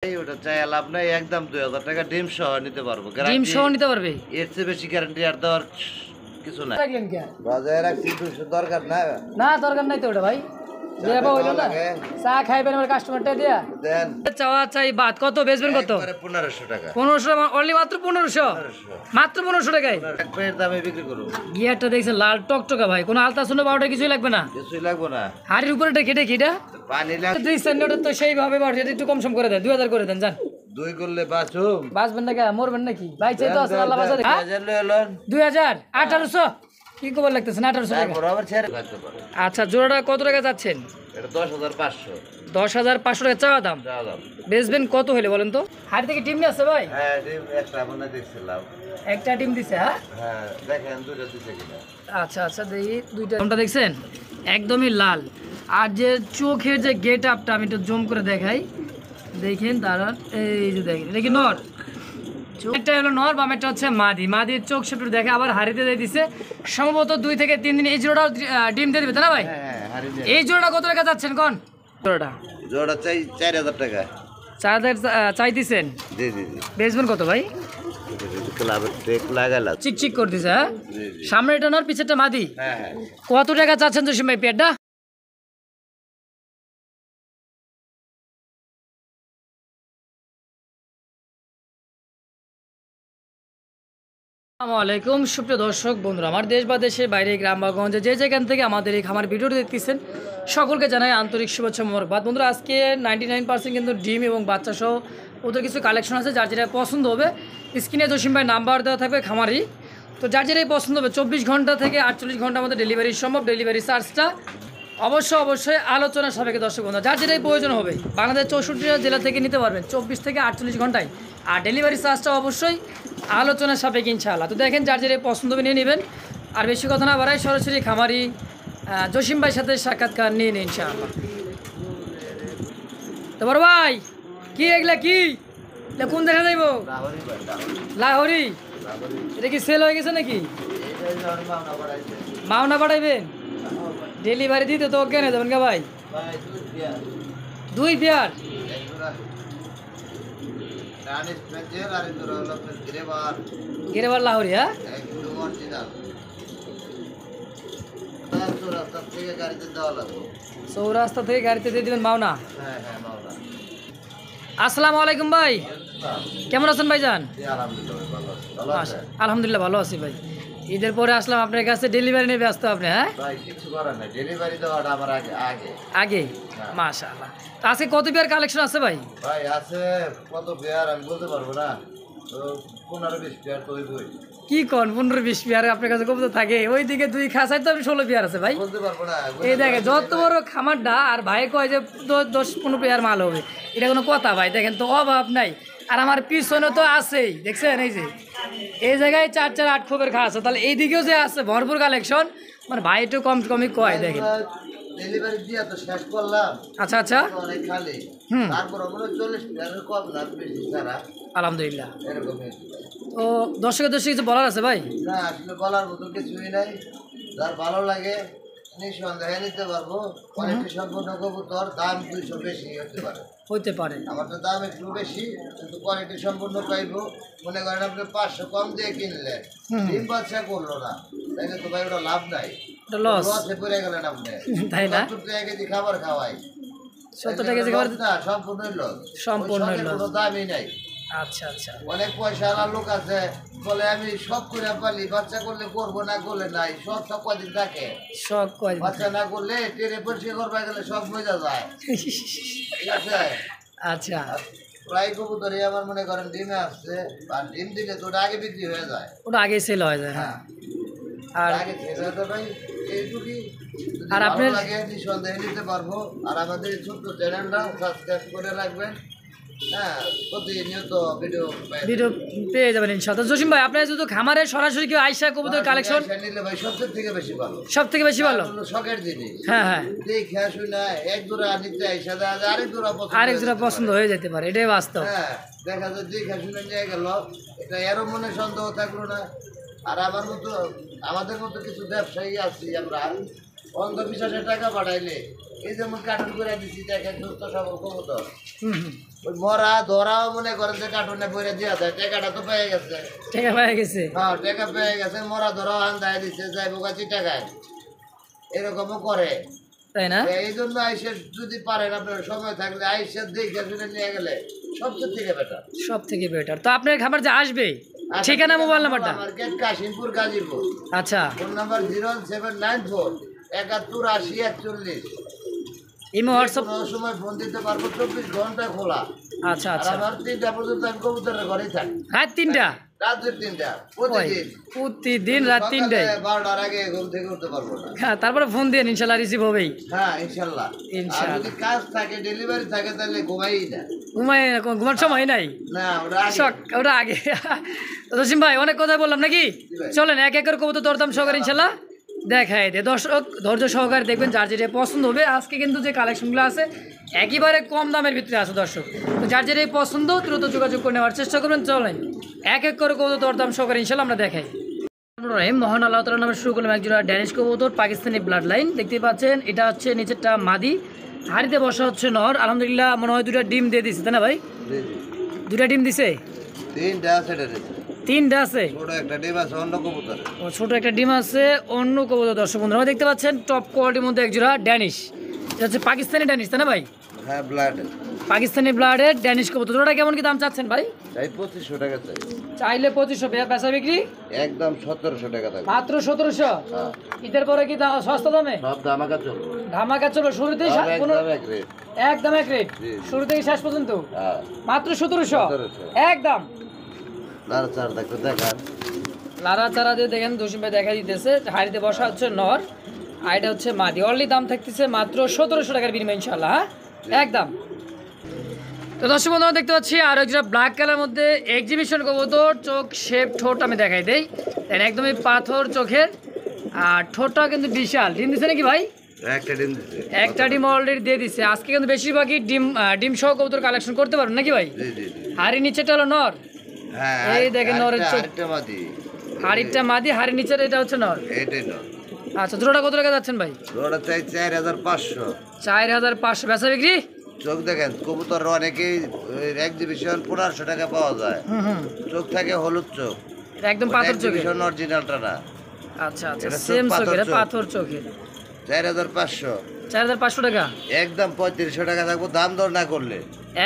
ওটা চাই লাভ নাই, একদম 2000 টাকা ডিম সহ নিতে পারবো। ডিম সহ নিতে পারবে? এর চেয়ে বেশি গ্যারান্টি আর দেওয়ার কিছু নাই। বাজারে রাখছি দরকার না, না দরকার নাই তো ওটা ভাই। দেবা হইলো না, চা খাইবেন আমার কাস্টমারটা দিয়া দেন। চাওয়া চাই বাদ কত বেচবেন কত? 1500 টাকা। 1500 অনলি মাত্র 1500, মাত্র 1500 টাকায় একবারের দামে বিক্রি করব। গিয়ারটা দেখছেন লাল টকটকা ভাই, কোনো আলতা শুনে বারোটা কিছুই লাগবে না, কিছুই লাগবে না। হাড়ির উপরে কেটে কিটা পানি লাগবে। 3 সেন্ট তো সেইভাবে বাড়ছে, এটা একটু কম সম করে দেন, 2000 করে দেন জান। 2 করলে বাঁচুম, বাঁচবেন না কে মরবেন নাকি ভাই? চাই তো আছে আল্লাহ বাঁচাবে। 2000 লইলেন 2000 1800 কি খবর লাগতেছে না? 1800 টাকা। তারপর আবার ছেড়ে রাখতে পারে। আচ্ছা জোড়াটা কত টাকা যাচ্ছেন? এটা 10500। 10500 টাকা চাওয়া দাম। দাও দাও। বেচবেন কত হলে বলেন তো? হাড়ি থেকে ডিম নিয়ে আসছে ভাই? হ্যাঁ ডিম একটা মনে দেখছিলাম। একটা ডিম দিছে? হ্যাঁ হ্যাঁ দেখেন দুটো দিছে কিনা। আচ্ছা আচ্ছা দেখি দুইটা। কোনটা দেখছেন? একদমই লাল। আর যে চোখের যে গেট আপটা আমি একটু জুম করে দেখাই, দেখেন দাঁড়ান, এই যে দেখেন এটা কি নর? একটা হলো নর, বামেরটা হচ্ছে মাদি। মাদির চোখ সেটু দেখে আবার হাড়িতে দিয়ে দিছে, সম্ভবত 2 থেকে 3 দিন এই জোড়াটাও ডিম দিয়ে দিবে, তাই না ভাই? হ্যাঁ হাড়ি দিয়ে। এই জোড়াটা কত টাকা যাচ্ছেন কোন? জোড়াটা জোড়া চাই 4000 টাকা। 4000 চাইতেছেন? জি জি জি। বেচবেন কত ভাই? ক্লাবের টেক লাগালা। চিকচিক করে দিছে। হ্যাঁ জি জি। সামনে এটা নর, পিছেরটা মাদি। হ্যাঁ হ্যাঁ। কত টাকা চাচ্ছেন জসিম ভাই পেটটা? আসসালামু আলাইকুম সুপ্রিয় দর্শক বন্ধুরা, আমার দেশ বা দেশের বাইরে গ্রাম বা গঞ্জে যে যেখান থেকে আমাদের এই খামার ভিডিওটি দেখতেছেন সকলকে জানাই আন্তরিক শুভেচ্ছা মোবারকবাদ। বন্ধুরা আজকে 99% কিন্তু ডিম এবং বাচ্চা সহ ওদের কিছু কালেকশন আছে, যার যেটা পছন্দ হবে স্ক্রিনে জসিম ভাই নাম্বার দেওয়া থাকবে খামারি, তো যার যেটাই পছন্দ হবে 24 ঘন্টা থেকে 48 ঘন্টার মধ্যে ডেলিভারি সম্ভব। ডেলিভারি চার্জটা অবশ্যই আলোচনা সাপেক্ষে দর্শক বন্ধু, যার যেটাই প্রয়োজন হবে বাংলাদেশ 64টা জেলা থেকে নিতে পারবেন 24 থেকে 48 ঘন্টায়। আর ডেলিভারি চার্জটা অবশ্যই আলোচনা সাপেক্ষে ইনশাআল্লাহ। তো দেখেন যার যেটাই পছন্দ হবে নিয়ে নেবেন। আর বেশি কথা না বাড়াই সরাসরি খামারি জসিম ভাইয়ের সাথে সাক্ষাৎকার নিয়ে নিন ইনশাআল্লাহ। তো বড় ভাই কি এগুলা কি কোন দেখা যাইব? লাহোরি। এটা কি সেল হয়ে গেছে নাকি? মাওনা পাঠাইবেন? ডেলিভারি দিতে তো কেনে দেবেন কে ভাই? 2 পেয়ার। গেরেবার লাহোরি। হ্যাঁ চৌরাস্তা থেকে গাড়িতে দিয়ে দিবেন মাওনা। আসসালামু আলাইকুম ভাই, কেমন আছেন ভাইজান? আলহামদুলিল্লাহ ভালো আছি ভাই। ঈদের পরে আসলাম আপনার কাছে, ডেলিভারি নিয়ে ব্যস্ত আপনি? হ্যাঁ ভাই কিছু করার নাই, ডেলিভারি দেওয়াটা আমার আগে মাশাআল্লাহ। তো আজকে কত পেয়ার কালেকশন আছে ভাই? ভাই আছে কত পেয়ার আমি বলতে পারবো না, তো 15-20 পেয়ার তো হইবই। কি কোন 15-20 পেয়ার আপনার কাছে কবুতর থাকে? ওইদিকে 2 খাঁচায় তো 16 পেয়ার আছে ভাই। বলতে পারবো না। এই দেখে যত বড় খামারটা, আর ভাই কয় যে 10-15 পেয়ার মাল হবে, এটা কোনো কথা ভাই? দেখেন তো অভাব নাই। আর আমার পিছনে তো আছেই, দেখছেন এই যে এই জায়গায় 4-8 খোপের খা আছে, তাহলে এইদিকেও যে আছে ভরপুর কালেকশন। মানে ভাই একটু কমই কয় দেখেন। ডেলিভারি দিয়া তো শেষ করলাম। আচ্ছা আচ্ছা অনেক খালি। তারপর আমরা 40 পেয়ারের কম না বেশি ছাড়া আলহামদুলিল্লাহ। এরকমই। তো দর্শকের কিছু বলার আছে ভাই? না আসলে বলার মতো কিছুই নাই, যার ভালো লাগে নিঃসন্দেহে নিতে পারবো। কোয়ালিটি সম্পূর্ণ কবুতর, দাম 200 বেশি হতে পারে। আমার তো দাম একটু বেশি, কিন্তু কোয়ালিটি সম্পূর্ণ পাইবো। মনে করেন আপনি 500 কম দিয়ে কিনলে, ডিম বাচ্চা করলো না, তাইলে তো ভাই ওটা লাভ নাই, লসে পড়ে গেলেন আপনি। তাই না? 70 টাকা কেজি খাবার খাওয়াই, 70 টাকা কেজি খাবার না সম্পূর্ণই লস, সম্পূর্ণই লস। কোনো দামই নাই। আচ্ছা আচ্ছা। অনেক পয়সা লোক আছে বলে আমি সব করে পালি, বাচ্চা করলে করবো, না করলে নাই। সব কদিন থাকে, সব কদিন বাচ্চা না করলে টেরে পরিষ্কার করবা গেলে সব মজা যায়। ঠিক আছে। আচ্ছা প্রায় কবুতরই আমার মনে করেন ডিমে আসছে, আর ডিম দিলে তো ওটা আগে বিক্রি হয়ে যায়, ওটা আগে সেল হয়ে যায়। হ্যাঁ আর আগে ছেড়ে তো ভাই এইটুকুই। আর আপনার লাগে নিঃসন্দেহে নিতে পারবো। আর আমাদের ছোট্ট চ্যানেলটা সাবস্ক্রাইব করে রাখবেন। হ্যাঁ প্রতিনিয়ত ভিডিও পেয়ে যাবেন ইনশাআল্লাহ। জসিম ভাই আপনার যদি খামারে সরাসরি কেউ আইসা কবুতর কালেকশন নিলে ভাই সবচেয়ে থেকে বেশি ভালো, সব থেকে বেশি ভালো শখের জিনিস। হ্যাঁ হ্যাঁ দেখে শুনে এক জোড়া নিতে আইসা আরেক জোড়া পছন্দ হয়ে যেতে পারে, এটাই বাস্তব। হ্যাঁ দেখা যায় দেখে শুনে নিয়ে গেল, এটা এরও মনে সন্দেহ থাকলো না। আর আমাদের মতো কিছু ব্যবসায়ী আছি আমরা, অন্ধবিশ্বাসের টাকা পাঠাইলে এই যেমন কার্টুন করে দিচ্ছি, দেখেন সুস্থ সবল কবুতর ওই মরা ধরাও মনে করেন যে কার্টুনে বইরে দিয়া যায়, টাকাটা তো পেয়ে গেছে। টাকা পাওয়া গেছে, হ্যাঁ টাকা পেয়ে গেছে, মরা ধরাও আন্দায় দিচ্ছে, যাই বোকাচি টাকায় এরকমও করে, তাই না? এই জন্য আইসে যদি পারেন আপনার সময় থাকলে আইসে দেখে শুনে নিয়ে গেলে সবচেয়ে থেকে বেটার। সব থেকে বেটার। তো আপনার খাবার যে আসবে ঠিকানা মোবাইল নাম্বারটা? মার্কেট কাশিমপুর গাজীপুর, আচ্ছা, ফোন নাম্বার 01794 71 80 41। ইমো হোয়াটসঅ্যাপ কোনো সময় ফোন দিতে পারবো, 24 ঘন্টা খোলা। আচ্ছা আর আচ্ছা, আমার 3টা পর্যন্ত আমি কবুতরের ঘরেই থাকি, রাত 3টা, রাত্রে 3টা প্রতিদিন। প্রতিদিন রাত 3টায়? 12টার আগে ঘুম থেকে উঠতে পারবো না। হ্যাঁ, তারপরে ফোন দিয়ে ইনশাল্লাহ রিসিভ হবেই। হ্যাঁ ইনশাল্লাহ। আর যদি কাজ থাকে, ডেলিভারি থাকে, তাহলে ঘুমাই না। ঘুমার সময় নাই না, ওটা আগে। জসিম ভাই অনেক কথা বললাম নাকি? চলেন এক এক করে কবুতর দরদাম সহকারে ইনশাল্লাহ দেখাই দে। দর্শক ধৈর্য সহকারে দেখবেন, যার যেটা পছন্দ হবে। আজকে কিন্তু যে কালেকশনগুলো আছে একেবারে কম দামের ভিতরে আছে দর্শক, তো যার যেটাই পছন্দ দ্রুত যোগাযোগ করে নেওয়ার চেষ্টা করবেন। চলেন এক এক করে কবুতর দরদাম সহকারে ইনশাল্লাহ আমরা দেখাই। মহান আল্লাহ তাআলার নামে শুরু করলাম একজোড়া ড্যানিশ কবুতর, পাকিস্তানি ব্লাড লাইন। দেখতে পাচ্ছেন এটা হচ্ছে নিচেরটা মাদি, হাড়িতে বসা হচ্ছে নর। আলহামদুলিল্লাহ মনে হয় 2টা ডিম দিয়ে দিছে, তাই না ভাই? 2টা ডিম দিছে? 3টা আছে। 3টা আছে? ছোট একটা ডিম আছে অন্য কবুতর। ও, ছোট একটা ডিম আছে অন্য কবুতর। দর্শক বন্ধুরা দেখতে পাচ্ছেন টপ কোয়ালিটির মধ্যে একজোড়া ড্যানিশ। এটা হচ্ছে পাকিস্তানি ড্যানিশ, তাই না ভাই? হ্যাঁ ব্লাড, পাকিস্তানি ব্লাডের ড্যানিশ কবুতর। ওটা কেমন কি দাম চাচ্ছেন ভাই? চাই 2500 টাকা চাই। চাইলে 2500, বেচা বিক্রি একদম 1700 টাকা থাকবে। মাত্র 1700? হ্যাঁ, ঈদের পরে কি সস্তা দামে সব ধামাকা চলবে। ধামাকা চলো শুরুতেই? একদম এক রেট। একদম এক রেট শুরু থেকে শেষ পর্যন্ত? হ্যাঁ মাত্র 1700 একদম। নাড়াচাড়া দেখো, দেখান লারা চারা দিয়ে দেখেন জসিম ভাই দেখা দিতেছে। হাড়িতে বসা হচ্ছে নর, আর এটা হচ্ছে মাদি। অনলি দাম থাকতেছে মাত্র 1700 টাকার বিনিময় ইনশাল্লাহ, হ্যাঁ একদম। তো দর্শক বন্ধুরা দেখতে পাচ্ছি আর একটা ব্ল্যাক কালার মধ্যে এক্সিবিশন কবুতর। চোখ শেপ ঠোঁট আমি দেখাই দেই, একদমই পাথর চোখের, আর ঠোঁটটা কিন্তু বিশাল। ডিম দিছে নাকি ভাই? একটা ডিম দিছে, একটা ডিম অলরেডি দিয়ে দিছে। আজকে কিন্তু বেশিরভাগই ডিম সহ কবুতর কালেকশন করতে পারবেন নাকি ভাই? জি জি জি। হাড়ির নিচেটা হলো নর, হ্যাঁ এই দেখেন নরের চোখ। একটা মাদি, হাড়িটা মাদি, হাড়ির নিচের এটা হচ্ছে নর। এটাই না। আচ্ছা, জোড়াটা কত টাকা যাচ্ছেন ভাই? ওটা চাই 4500। 4500 বেচা বিক্রি? চোখ দেখেন, কবুতর অনেকেই এক্সিবিশন 1500 টাকা পাওয়া যায়। চোখ থাকে হলুদ চোখ, এটা একদম পাথর চোখের? এক্সিবিশন অরিজিনালটা না। আচ্ছা আচ্ছা, এটা সেম পাথর চোখের, চোখ। পাথর চোখের। 4500। 4500 টাকা একদম 3500 টাকা থাকবো, দাম দর না করলে।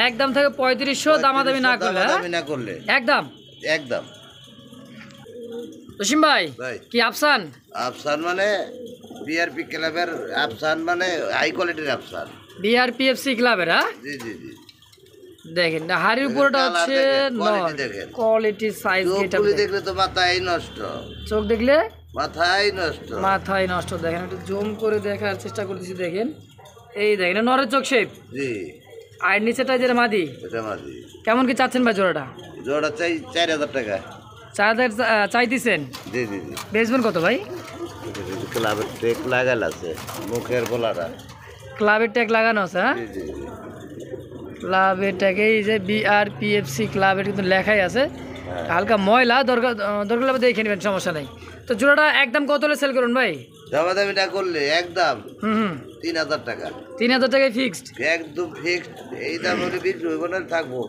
একদম থাকে 3500, দামাদামি না করলে? দামাদামি না করলে একদম একদম। জসিম ভাই ভাই কি আফসান? আফসান মানে বিআরপি ক্লাবের আফসান, মানে হাই কোয়ালিটির আফসান। বিআরপিএফসি ক্লাবের? হ্যাঁ জি জি জি। দেখেন হাড়ির উপরটা হচ্ছে নর, কোয়ালিটি সাইজ গেটআপ দেখলে তো মাথায় নষ্ট, চোখ দেখলে মাথায় নষ্ট, মাথায় নষ্ট। দেখেন একটু জুম করে দেখার চেষ্টা করতেছি, দেখেন এই দেখেন নরের চোখ শেপ। জি। আর নিচেটা যেটা মাদি, এটা মাদি। কেমন কি চাচ্ছেন ভাই জোড়াটা? জোড়া চাই 4000 টাকা। 4000 চাইতেছেন? জি জি জি। বেচবেন কত ভাই? ক্লাবের ট্যাগ লাগাল আছে, মুখের বলারা। ক্লাবের ট্যাগ লাগানো আছে? হ্যাঁ, জি জি জি। ক্লাবের ট্যাগে এই যে বিআরপিএফসি ক্লাবের কিন্তু লেখাই আছে। হালকা ময়লা, দরকার দেখে নেবেন, সমস্যা নেই। তো জোড়াটা একদম কত হলে সেল করুন ভাই? দামাদামি না করলে একদম 3000 টাকা। 3000 টাকায় ফিক্সড? একদম ফিক্সড। এই দাম হলে বিক্রি হইব না, থাকবো।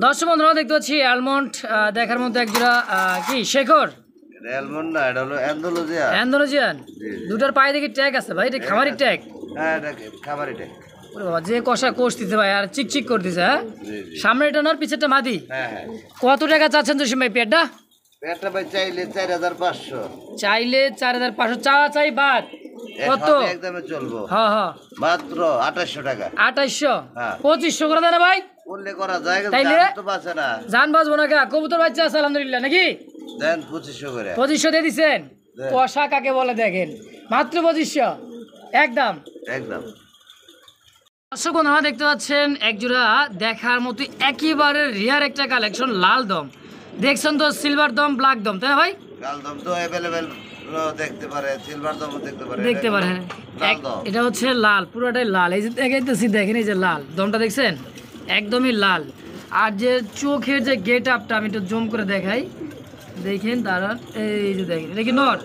দর্শক বন্ধুরা দেখতে পাচ্ছি অ্যালমন্ড দেখার মধ্যে একজোড়া কি শেখর? অ্যালমন্ড না, এটা হলো অ্যান্ডালুজিয়া। অ্যান্ডালুজিয়ান? দুটার পায়ে দেখি ট্যাগ আছে ভাই, এটা খামারি ট্যাগ? হ্যাঁ এটা খামারি ট্যাগ। ওরে বাবা, যে কষা কষতেছে ভাই, আর চিকচিক করতেছে। হ্যাঁ, জি জি। সামনে এটা নর, পিছেরটা মাদি। হ্যাঁ হ্যাঁ। কত টাকা চাচ্ছেন জসিম ভাই পেটটা? একটা ভাই চাইলে 4500। চাইলে 4500, চাই বাদ কত? একদমে চলবো। হ্যাঁ হ্যাঁ, মাত্র 2800 টাকা। 2800? হ্যাঁ। 2500 করে দেন ভাই। করলে করা যায়, তাইলে দাম তো বাঁচে না। জান বাঁচবো না কা? কবুতর বাচ্চা আছে আলহামদুলিল্লাহ নাকি? দেন 2500 করে। 2500 দিয়ে দিচ্ছেন? দেন। কষা কাকে বলে দেখেন, মাত্র 2500 একদম। একদম। দর্শক বন্ধুরা দেখতে পাচ্ছেন একজোড়া দেখার মতো একেবারে রিয়ার একটা কালেকশন, লাল দম। দেখছেন তো, সিলভার দম, ব্ল্যাক দম, তাই না ভাই? লাল দম তো অ্যাভেলেবেল দেখতে পারে, সিলভার দমও দেখতে পারে। দেখতে পারেন, লাল দম। এটা হচ্ছে লাল, পুরোটাই লাল। এই যে দেখাইতেছি, দেখেন এই যে লাল দমটা দেখছেন, একদমই লাল। আর যে চোখের যে গেট আপটা আমি একটু জুম করে দেখাই, দেখেন দাঁড়ান, এই যে দেখেন, এটা কি নর?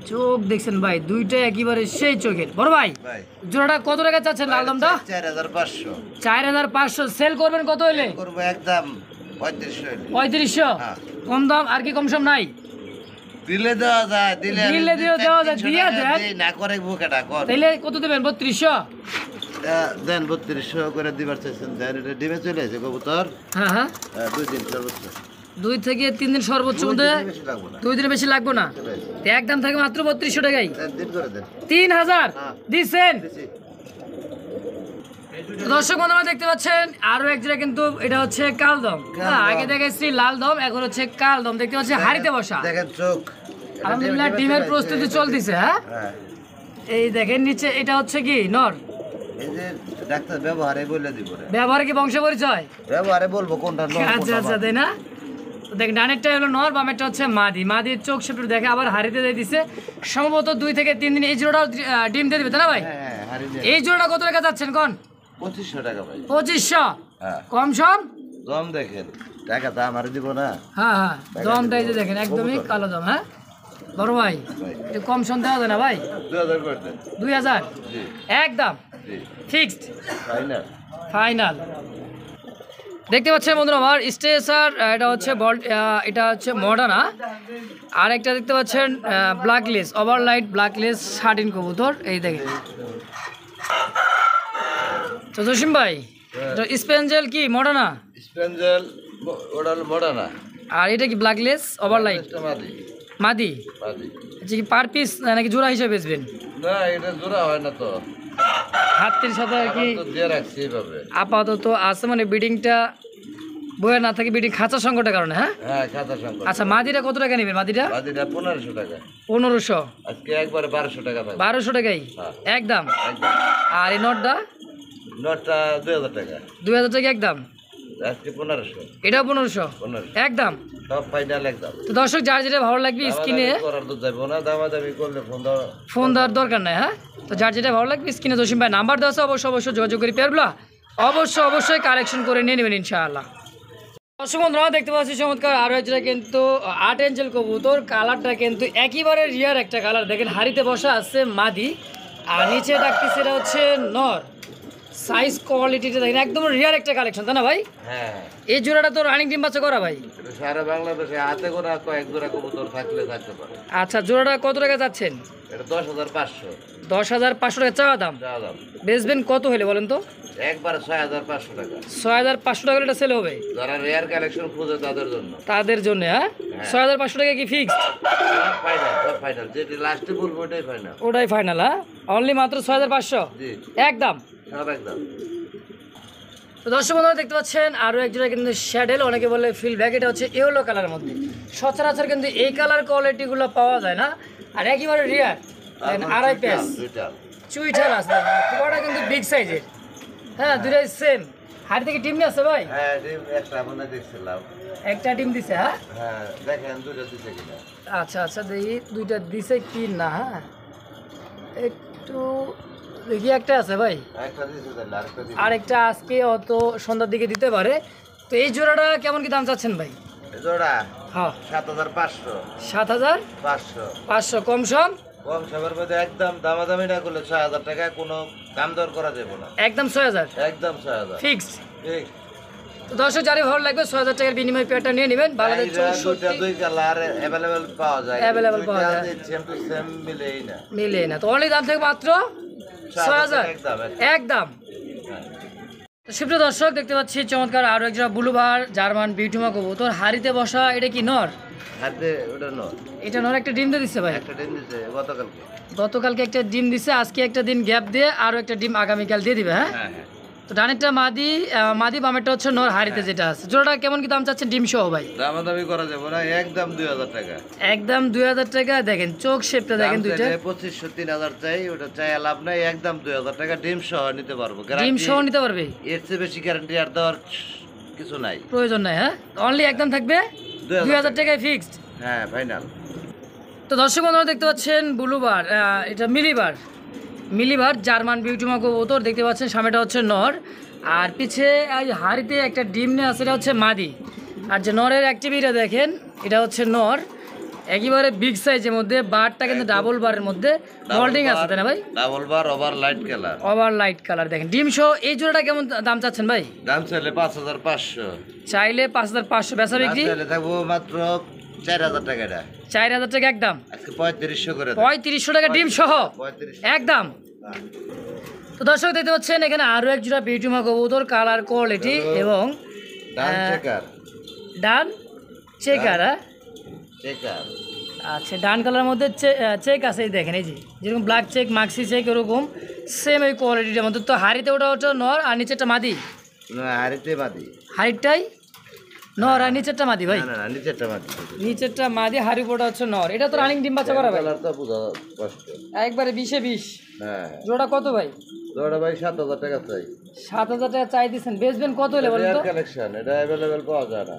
চোখ দেখছেন ভাই, দুইটা একেবারে সেই চোখের। বড় ভাই ভাই জোড়াটা কত টাকা চাচ্ছেন লাল দামটা? 4500 4500। সেল করবেন কত হইলে? করবো একদম 3500 হইলে। 3500। হ্যাঁ। কম দাম আর কি কম সম নাই? দিলে দেওয়া যায়, দিলে দিলে দেওয়া যায়, দিয়া দেন। না করে বুকেটা কর তাইলে কত দেবেন? 3200। দেন 3200 করে দিবার চাইছেন। দেন এটা ডিমে চলে আছে কবুতর। হ্যাঁ হ্যাঁ, 2 দিন সর্বোচ্চ, 2 থেকে 3 দিন সর্বোচ্চ মধ্যে। 2 দিনের বেশি লাগবে না। তো একদম থাকে মাত্র 3200 টাকায়। দিন করে দেন। 3000 দিচ্ছেন। বেশি। দর্শক বন্ধুরা দেখতে পাচ্ছেন আরো এক জায়গা, কিন্তু এটা হচ্ছে কালদম। হ্যাঁ, আগে দেখেছি লাল দম, এখন হচ্ছে কালদম। দেখতে পাচ্ছেন হাড়িতে বসা। দেখেন চোখ। আলহামদুলিল্লাহ ডিমের প্রস্তুতি চলতেছে। হ্যাঁ, হ্যাঁ এই দেখেন নিচে, এটা হচ্ছে কি নর? এই যে ডাক্তার ব্যবহারে বলে দিব রে। ব্যবহার কি বংশ পরিচয়? ব্যবহারে বলবো কোনটা নর আচ্ছা কোনটা আচ্ছা, তাই না? তো দেখেন ডানেরটা হলো নর, বামেরটা হচ্ছে মাদি। মাদির চোখ সেটু দেখে আবার হাড়িতে দিয়ে দিছে। সম্ভবত 2 থেকে 3 দিন এই জোড়াটাও ডিম দিয়ে দিবে, তাই না ভাই? হ্যাঁ হারি দে। এই জোড়াটা কত টাকা যাচ্ছেন কোন? 2500 টাকা ভাই। 2500। হ্যাঁ কম সম? দম দেখেন, টাকা তো আমার দিব না। হ্যাঁ হ্যাঁ, দমটা এই যে দেখেন একদমই কালো দম। হ্যাঁ বড় ভাই, ভাই একটু কম সম দেওয়া যায় না ভাই? 2000 করে দেন। 2000 জি একদম জি ফিক্সড ফাইনাল। ফাইনাল। দেখতে পাচ্ছেন বন্ধুরা আমার স্টেসার, এটা হচ্ছে এটা হচ্ছে মডার্না। আর একটা দেখতে পাচ্ছেন ব্ল্যাকলেস, ওভারলাইট ব্ল্যাকলেস শার্টিন কবুতর। এই দেখেন। তো জসিম ভাই, স্পেঞ্জেল কি মডার্না? স্পেঞ্জেল ওটা হলো মডার্না। আর এটা কি ব্ল্যাকলেস ওভারলাইট এটা মাদি। মাদি? মাদি আচ্ছা, কি পার পিস নাকি জোড়া হিসেবে বেচবেন? না এটা জোড়া হয় না তো, হাতের সাথে আর কি তো দিয়ে রাখছি এইভাবে। আপাতত আছে, মানে বিডিংটা বইয়ের না থাকে, বিডিং খাঁচা সংকটের কারণে। হ্যাঁ হ্যাঁ খাতা সংকট। আচ্ছা, মাদিটা কত টাকা নেবেন? মাদিটা মাদিটা 1500 টাকা। 1500। আজকে একবারে 1200 টাকা পাই। 1200 টাকাই হ্যাঁ। একদম। একদম। আর এই নটটা নটটা 2000 টাকা। 2000 টাকা একদম। আজকে 1500। এটাও 1500 1500 একদম। সব ফাইনাল একদম। তো দর্শক যার যেটা ভালো লাগবে স্ক্রিনে দামাদামি করার তো যাবো না, দামাদামি করলে ফোন দাও। ফোন দেওয়ার দরকার নাই। হ্যাঁ, তো যার যেটা ভালো লাগবে স্ক্রিনে জসিম ভাই নাম্বার দেওয়া আছে, অবশ্যই যোগাযোগ করি পেয়ারগুলো অবশ্যই কালেকশন করে নিয়ে নেবেন ইনশাআল্লাহ। দর্শক বন্ধুরা দেখতে পাচ্ছি চমৎকার আরো একটা কিন্তু 8 এঞ্জেল কবুতর। কালারটা কিন্তু একেবারে রিয়ার একটা কালার। দেখেন হাড়িতে বসা আছে মাদি, আর নিচে ডাকতেছে এটা হচ্ছে নর। সাইজ কোয়ালিটিটা দেখেন একদম রিয়ার একটা কালেকশন, তাই না ভাই? হ্যাঁ এই জোড়াটা তো রানিং ডিম বাচ্চা করা ভাই। এটা সারা বাংলাদেশে হাতে গোনা কয়েক জোড়া কবুতর থাকলে থাকতে পারে। আচ্ছা, জোড়াটা কত টাকা যাচ্ছেন? এটা 10500 10,500 টাকা চাওয়া দাম। যা দাম। বেচবেন কত হলে বলেন তো? একবার 6500 টাকা। 6,500 টাকা হলে এটা সেল হবে যারা রেয়ার কালেকশন খুঁজে তাদের জন্য। তাদের জন্য। হ্যাঁ, 6,500 টাকা কি ফিক্সড? সব ফাইনাল, সব ফাইনাল। যেটি লাস্টে বলবো ওটাই ফাইনাল। ওটাই ফাইনাল। হ্যাঁ, অনলি মাত্র 6,500 জি একদম। সব একদম। তো দর্শক বন্ধুরা দেখতে পাচ্ছেন আরও এক জোড়া কিন্তু শ্যাডেল, অনেকে বলে ফিল ব্যাগ। এটা হচ্ছে ইয়েলো কালারের মধ্যে। সচরাচর কিন্তু এই কালার কোয়ালিটিগুলো পাওয়া যায় না, আর একেবারে রিয়ার। আড়াই পেস দুইটা চুইঠাল আছে, পুরোটা কিন্তু বিগ সাইজের। হ্যাঁ, দুইটাই সেম। হাড়ি থেকে ডিম নিয়ে আসছে ভাই? হ্যাঁ ডিম একটা মনে দেখছিলাম। একটা ডিম দিছে। হ্যাঁ হ্যাঁ দেখেন দুইটা দিছে কিনা। আচ্ছা আচ্ছা, দেখি দুইটা দিছে কি না। হ্যাঁ একটু দেখি, একটা আছে ভাই, একটা দিছে তাহলে আরেকটা দিছে। আরেকটা আজকে অত সন্ধ্যার দিকে দিতে পারে। তো এই জোড়াটা কেমন কি দাম চাচ্ছেন ভাই? জোড়া হ্যাঁ 7500। 7,500 কম সম? কম সবার মধ্যে একদম দামাদামি না করলে 6000 টাকা, কোনো দাম দর করা যাবে না। একদম 6,000 একদম 6000 ফিক্সড। ঠিক। তো দর্শক যারই ভালো লাগবে 6,000 টাকার বিনিময়ে পেয়ারটা নিয়ে নেবেন। বাংলাদেশ দুইটা 64 দুই কালার अवेलेबल পাওয়া যায়। Available পাওয়া যায়। সেম টু সেম মিলেই না। মিলে না। তো অনলি দাম থেকে মাত্র 6,000 একদম একদম। তো সুপ্রিয় দর্শক দেখতে পাচ্ছি চমৎকার আরো একজোড়া ব্লুবার জার্মান বিউটিমা কবুতর। হাড়িতে বসা। এটা কি নর? হাতে ওটা নয়। এটা নর। একটা ডিম দিয়ে দিচ্ছে ভাই। একটা ডিম দিছে গতকালকে। গতকালকে একটা ডিম দিছে, আজকে একটা দিন গ্যাপ দিয়ে আরো একটা ডিম আগামীকাল দিয়ে দিবে। হ্যাঁ, হ্যাঁ হ্যাঁ। তো ডানেরটা মাদি বামেরটা হচ্ছে নর হাড়িতে যেটা আছে। জোড়াটা কেমন কি দাম চাচ্ছেন ডিম সহ ভাই? দামাদামি করা যাবে না, একদম 2000 টাকা। একদম 2000 টাকা। দেখেন চোখ শেপটা দেখেন দুইটা। 2500 3000 চাই, ওটা চাই লাভ নাই। একদম 2000 টাকা ডিম সহ নিতে পারবো। ডিম সহ নিতে পারবে? এর চেয়ে বেশি গ্যারান্টি আর দেওয়ার কিছু নাই, প্রয়োজন নাই। হ্যাঁ, অনলি একদম থাকবে 2000 টাকায় ফিক্সড। হ্যাঁ ফাইনাল। তো দর্শক বন্ধুরা দেখতে পাচ্ছেন ব্লুবার, এটা মিলিবার জার্মান বিউটিমা কবুতর। দেখতে পাচ্ছেন সামনেটা হচ্ছে নর, আর পিছে এই হাড়িতে একটা ডিম নিয়ে আছে, এটা হচ্ছে মাদি। আর যে নরের অ্যাক্টিভিটা দেখেন, এটা হচ্ছে নর। একেবারে বিগ সাইজের মধ্যে, বারটা কিন্তু ডাবল বারের মধ্যে মোল্ডিং আছে তাই না ভাই? ডাবল বার over light colour. Over light colour দেখেন ডিম সহ। এই জোড়াটা কেমন দাম চাচ্ছেন ভাই? দাম চাইলে 5500, চাইলে 5500, বেচা বিক্রি চাইলে থাকবো মাত্র 4000 টাকা। এটা 4000 টাকা একদম, আজকে 3500 করে দেন। 3500 টাকা ডিম সহ 3500 একদম। তো দর্শক দেখতে পাচ্ছেন এখানে আরো এক জোড়া বিউটিমা কবুতর, কালার কোয়ালিটি এবং ডান চেকার। ডান চেকার। চেকার আচ্ছা, ডান কালার মধ্যে চেক আছে, এই দেখেন এই যে যেরকম ব্ল্যাক চেক মাক্সি চেক এরকম সেম এই কোয়ালিটির মধ্যে। তো হাড়িতে ওটা ওটা নর আর নিচেরটা মাদি? না, হাড়িতে মাদি। হাড়িটাই নর আর নিচেরটা মাদি ভাই? না না, নিচেরটা মাদি। নিচেরটা মাদি, হাড়ি পোটা হচ্ছে নর। এটা তো রানিং ডিম বাচ্চা করা ভাই? কালারটা বুঝা কষ্ট। একবারে 20-এ 20। হ্যাঁ, জোড়া কত ভাই? জোড়া ভাই 7000 টাকা চাই। 7000 টাকা চাই দিচ্ছেন, বেচবেন কত হলে বলেন তো? কালেকশন, এটা अवेलेबल পাওয়া যায় না।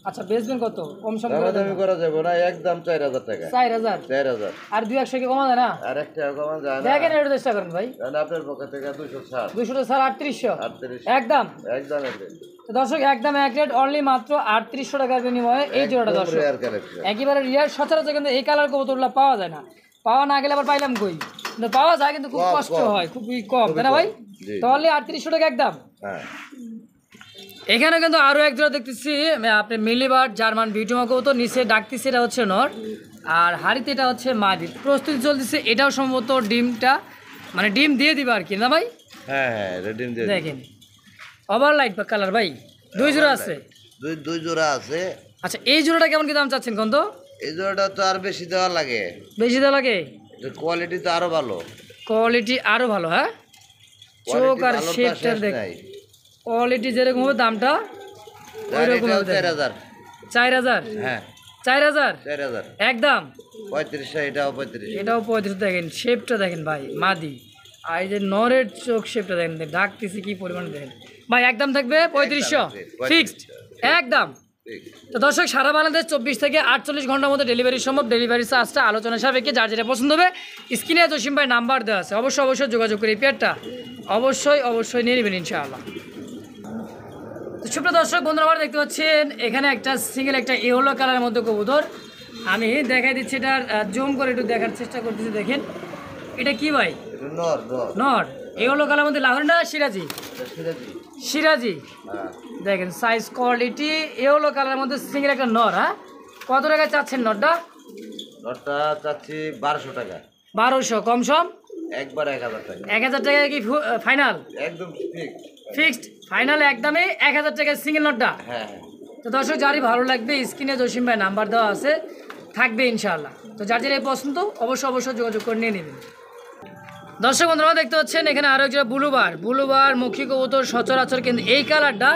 আচ্ছা, বেচবেন কত? কম সম করে দামাদামি করা যাবে না, একদম 4000 টাকা। 4000? 4000 আর 2-100 কি কমা যায় না? আর একটা কমান যায় না। দেখেন একটু চেষ্টা করেন ভাই। কারণ আপনার পক্ষ থেকে 260। 200 তো স্যার 3800 38 একদম। একদম একদম। তো দর্শক একদম এক রেট, অনলি মাত্র 3800 টাকার বিনিময়ে এই জোড়াটা দর্শক রেয়ার কালেকশন। একেবারে রিয়ার। সচরাচর কিন্তু এই কালার কবুতরগুলো পাওয়া যায় না, পাওয়া না গেলে আবার পাইলাম কই, কিন্তু পাওয়া যায় কিন্তু খুব কম, কষ্ট কম। হয়, খুবই কম তাই না ভাই? জি। তো অনলি 3800 টাকা একদম। হ্যাঁ, এখানে কিন্তু আরো এক জোড়া দেখতেছি আপনি মিলিবার জার্মান বিউটিমা কবুতর, নিচে ডাকতেছে এটা হচ্ছে নর আর হাড়িতে এটা হচ্ছে মাদি। প্রস্তুতি চলতেছে, এটাও সম্ভবত ডিমটা মানে ডিম দিয়ে দিবে আর কি না ভাই? হ্যাঁ হ্যাঁ, রেডিম দিয়ে দেখেন ওভার লাইট কালার ভাই, দুই জোড়া আছে। দুই জোড়া আছে। আচ্ছা, এই জোড়াটা কেমন কি দাম চাচ্ছেন কোন তো? এই জোড়াটা তো আর বেশি দেওয়া লাগে, বেশি দেওয়া লাগে? এর কোয়ালিটি তো আরো ভালো। কোয়ালিটি আরো ভালো, হ্যাঁ চোখ আর শেপটা দেখ, কোয়ালিটি যেরকম হবে দামটা ওই রকম হবে। 4000। 4000? হ্যাঁ 4000 4000 একদম। 3500, এটাও 35। এটাও 35। দেখেন শেপটা দেখেন ভাই মাদি, আর এই যে নরের চোখ শেপটা দেখেন, ডাকতেছি কি পরিমাণ দেখেন ভাই। একদম থাকবে 3500 ফিক্সড একদম। তো দর্শক সারা বাংলাদেশ 24 থেকে 48 ঘন্টার মধ্যে ডেলিভারি সম্ভব। ডেলিভারি চার্জটা আলোচনা সাপেক্ষে, যার যেটা পছন্দ হবে স্ক্রিনে জসিম ভাই নাম্বার দেওয়া আছে, অবশ্যই যোগাযোগ করে এই পেয়ারটা অবশ্যই নিয়ে নেবেন ইনশাআল্লাহ। তো সুপ্রিয় দর্শক বন্ধুরা, আবার দেখতে পাচ্ছেন এখানে একটা সিঙ্গেল একটা ইয়েলো কালারের মধ্যে কবুতর, আমি দেখাই দিচ্ছি, এটা জুম করে একটু দেখার চেষ্টা করতেছি। দেখেন এটা কি ভাই? নর নর নর ইয়েলো কালারের মধ্যে, লাহোরি না সিরাজি? সিরাজি। হ্যাঁ, দেখেন সাইজ কোয়ালিটি ইয়েলো কালারের মধ্যে সিঙ্গেল একটা নর। হ্যাঁ, কত টাকা চাচ্ছেন নরটা? নরটা চাচ্ছি 1200 টাকা। 1200 কম সম? একবার 1000 টাকা। 1000 টাকা কি ফাইনাল? একদম ফিক্সড ফাইনাল একদমই 1000 টাকা সিঙ্গেল নরটা। হ্যাঁ হ্যাঁ। তো দর্শক যারই ভালো লাগবে স্ক্রিনে জসিম ভাই নাম্বার দেওয়া আছে, থাকবে ইনশাআল্লাহ। তো যার যেটা পছন্দ অবশ্যই যোগাযোগ করে নিয়ে নেবেন। দর্শক বন্ধুরা দেখতে পাচ্ছেন এখানে আরো একটা ব্লুবার মুখী কবুতর, সচরাচর কিন্তু এই কালারটা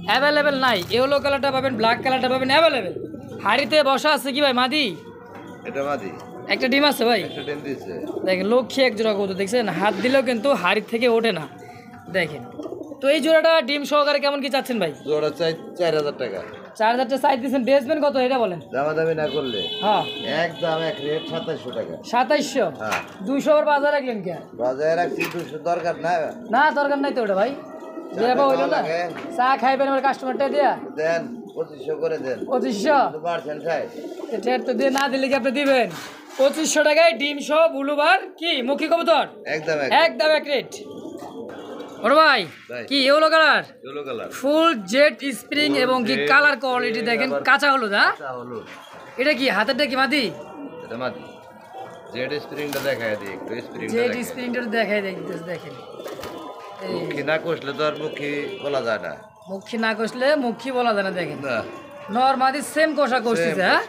অ্যাভেলেবেল নাই। ইয়েলো কালারটা পাবেন, ব্ল্যাক কালারটা পাবেন অ্যাভেলেবেল। হাড়িতে বসা আছে কি ভাই মাদি? এটা মাদি। একটা ডিম আছে ভাই, একটা ডিম দিয়েছে। দেখেন লক্ষ্মী এক জোড়া কবুতর, দেখছেন হাত দিলেও কিন্তু হাড়ির থেকে ওঠে না। দেখেন তো এই জোড়াটা ডিম সহকারে কেমন কি চাচ্ছেন ভাই? জোড়া চাই 4000 টাকা। 4000 টাকা সাইজ দিচ্ছেন, বেচবেন কত এটা বলেন? দামাদামি না করলে হ্যাঁ একদম এক রেট 2700 টাকা। 2700? হ্যাঁ, 200 আর বাজার রাখলেন কে? বাজারে রাখছি 200, দরকার না। না দরকার নাই তো ওটা ভাই, দেবা হইলো না। চা খাইবেন আমার কাস্টমারটা দিয়া দেন 2500 করে দেন। 2500? তো পারছেন খাই। ঠেট তো দিয়ে না দিলে কি আপনি দিবেন? 2500 টাকায় ডিম সহ ব্লুবার কি মুখী কবুতর একদম এক রেট। ওর ভাই কি yellow colour, yellow colour, full jade spring এবং কি কালার কোয়ালিটি দেখেন, কাঁচা হলুদ। হ্যাঁ, এটা কি হাতেরটা কি মাদি? এটা মাদি। জেড স্প্রিংটা দেখায় দিই একটু। জেড স্প্রিংটা দেখাই দেখতেছ, দেখেন মুখী না কষলে তো আর মুখী বলা যায় না। মুখী না কষলে মুখী বলা যায় না। দেখেন না, নর মাদি সেম কষা কষতেছে। হ্যাঁ,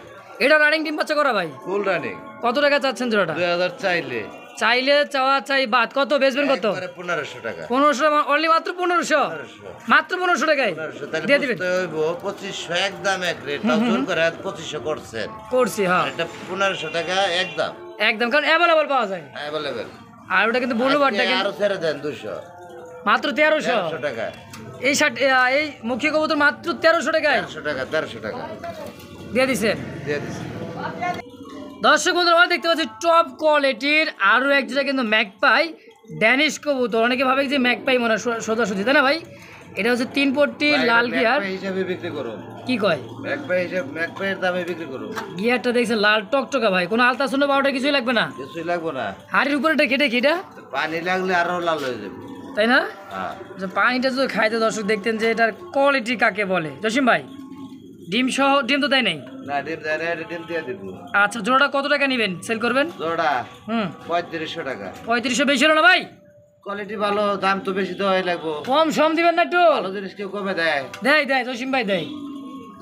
এটা রানিং ডিম বাচ্চা করা ভাই? Full running. কত টাকা চাচ্ছেন জোড়াটা? 2000 চাইলে চাওয়া চাই বাদ, কত বেচবেন কত? 1500 টাকা। 1500? অনলি মাত্র 1500? মাত্র 1500 টাকায় দিয়ে দিবেন? 2500 একদম এক রেট। তাও জোর করে 2500 করছেন। করছি হ্যাঁ, এটা 1500 টাকা একদম, কারণ অ্যাভেলেবল পাওয়া যায়। অ্যাভেলেবল। আর ওটা কিন্তু ব্লুবারটা কিন্তু আরো ছেড়ে দেন 200, মাত্র 1300 টাকা। এই মুখী কবুতর মাত্র 1300 টাকায় 1300 টাকা দিয়ে দিচ্ছেন। দিয়ে দিচ্ছি। দর্শক বন্ধুরা আমরা দেখতে পাচ্ছি টপ কোয়ালিটির আরও এক যেটা কিন্তু ম্যাকপাই ড্যানিশ কবুতর। অনেকে ভাবে যে ম্যাকপাই মনে হয় সোজাসুজি, তাই না ভাই? এটা হচ্ছে 3 পট্টি লাল গিয়ার হিসাবে বিক্রি করো। কি কয় ম্যাকপাইয়ের দামে বিক্রি করো। গিয়ারটা দেখছেন লাল টকটকা ভাই, কোনো আলতা শূন্য বারোটা কিছুই লাগবে না, কিছুই লাগবে না। হাড়ির উপরে এটা কেটে কিটা পানি লাগলে আরো লাল হয়ে যাবে, তাই না? হ্যাঁ। যে পানিটা যদি খাইতে দর্শক দেখতেন যে এটার কোয়ালিটি কাকে বলে। জসিম ভাই ডিম সহ, ডিম তো দেয় নাই? না ডিম দেয় না, এটা ডিম দিয়ে দিব। আচ্ছা জোড়াটা কত টাকা নেবেন, সেল করবেন? জোড়া 3500 টাকা। 3500 বেশি হলো না ভাই? কোয়ালিটি ভালো, দাম তো বেশি দেওয়াই লাগবো। কম সম দিবেন না একটু? ভালো জিনিস কেউ কমে দেয়? দেয় জসিম ভাই দেয়।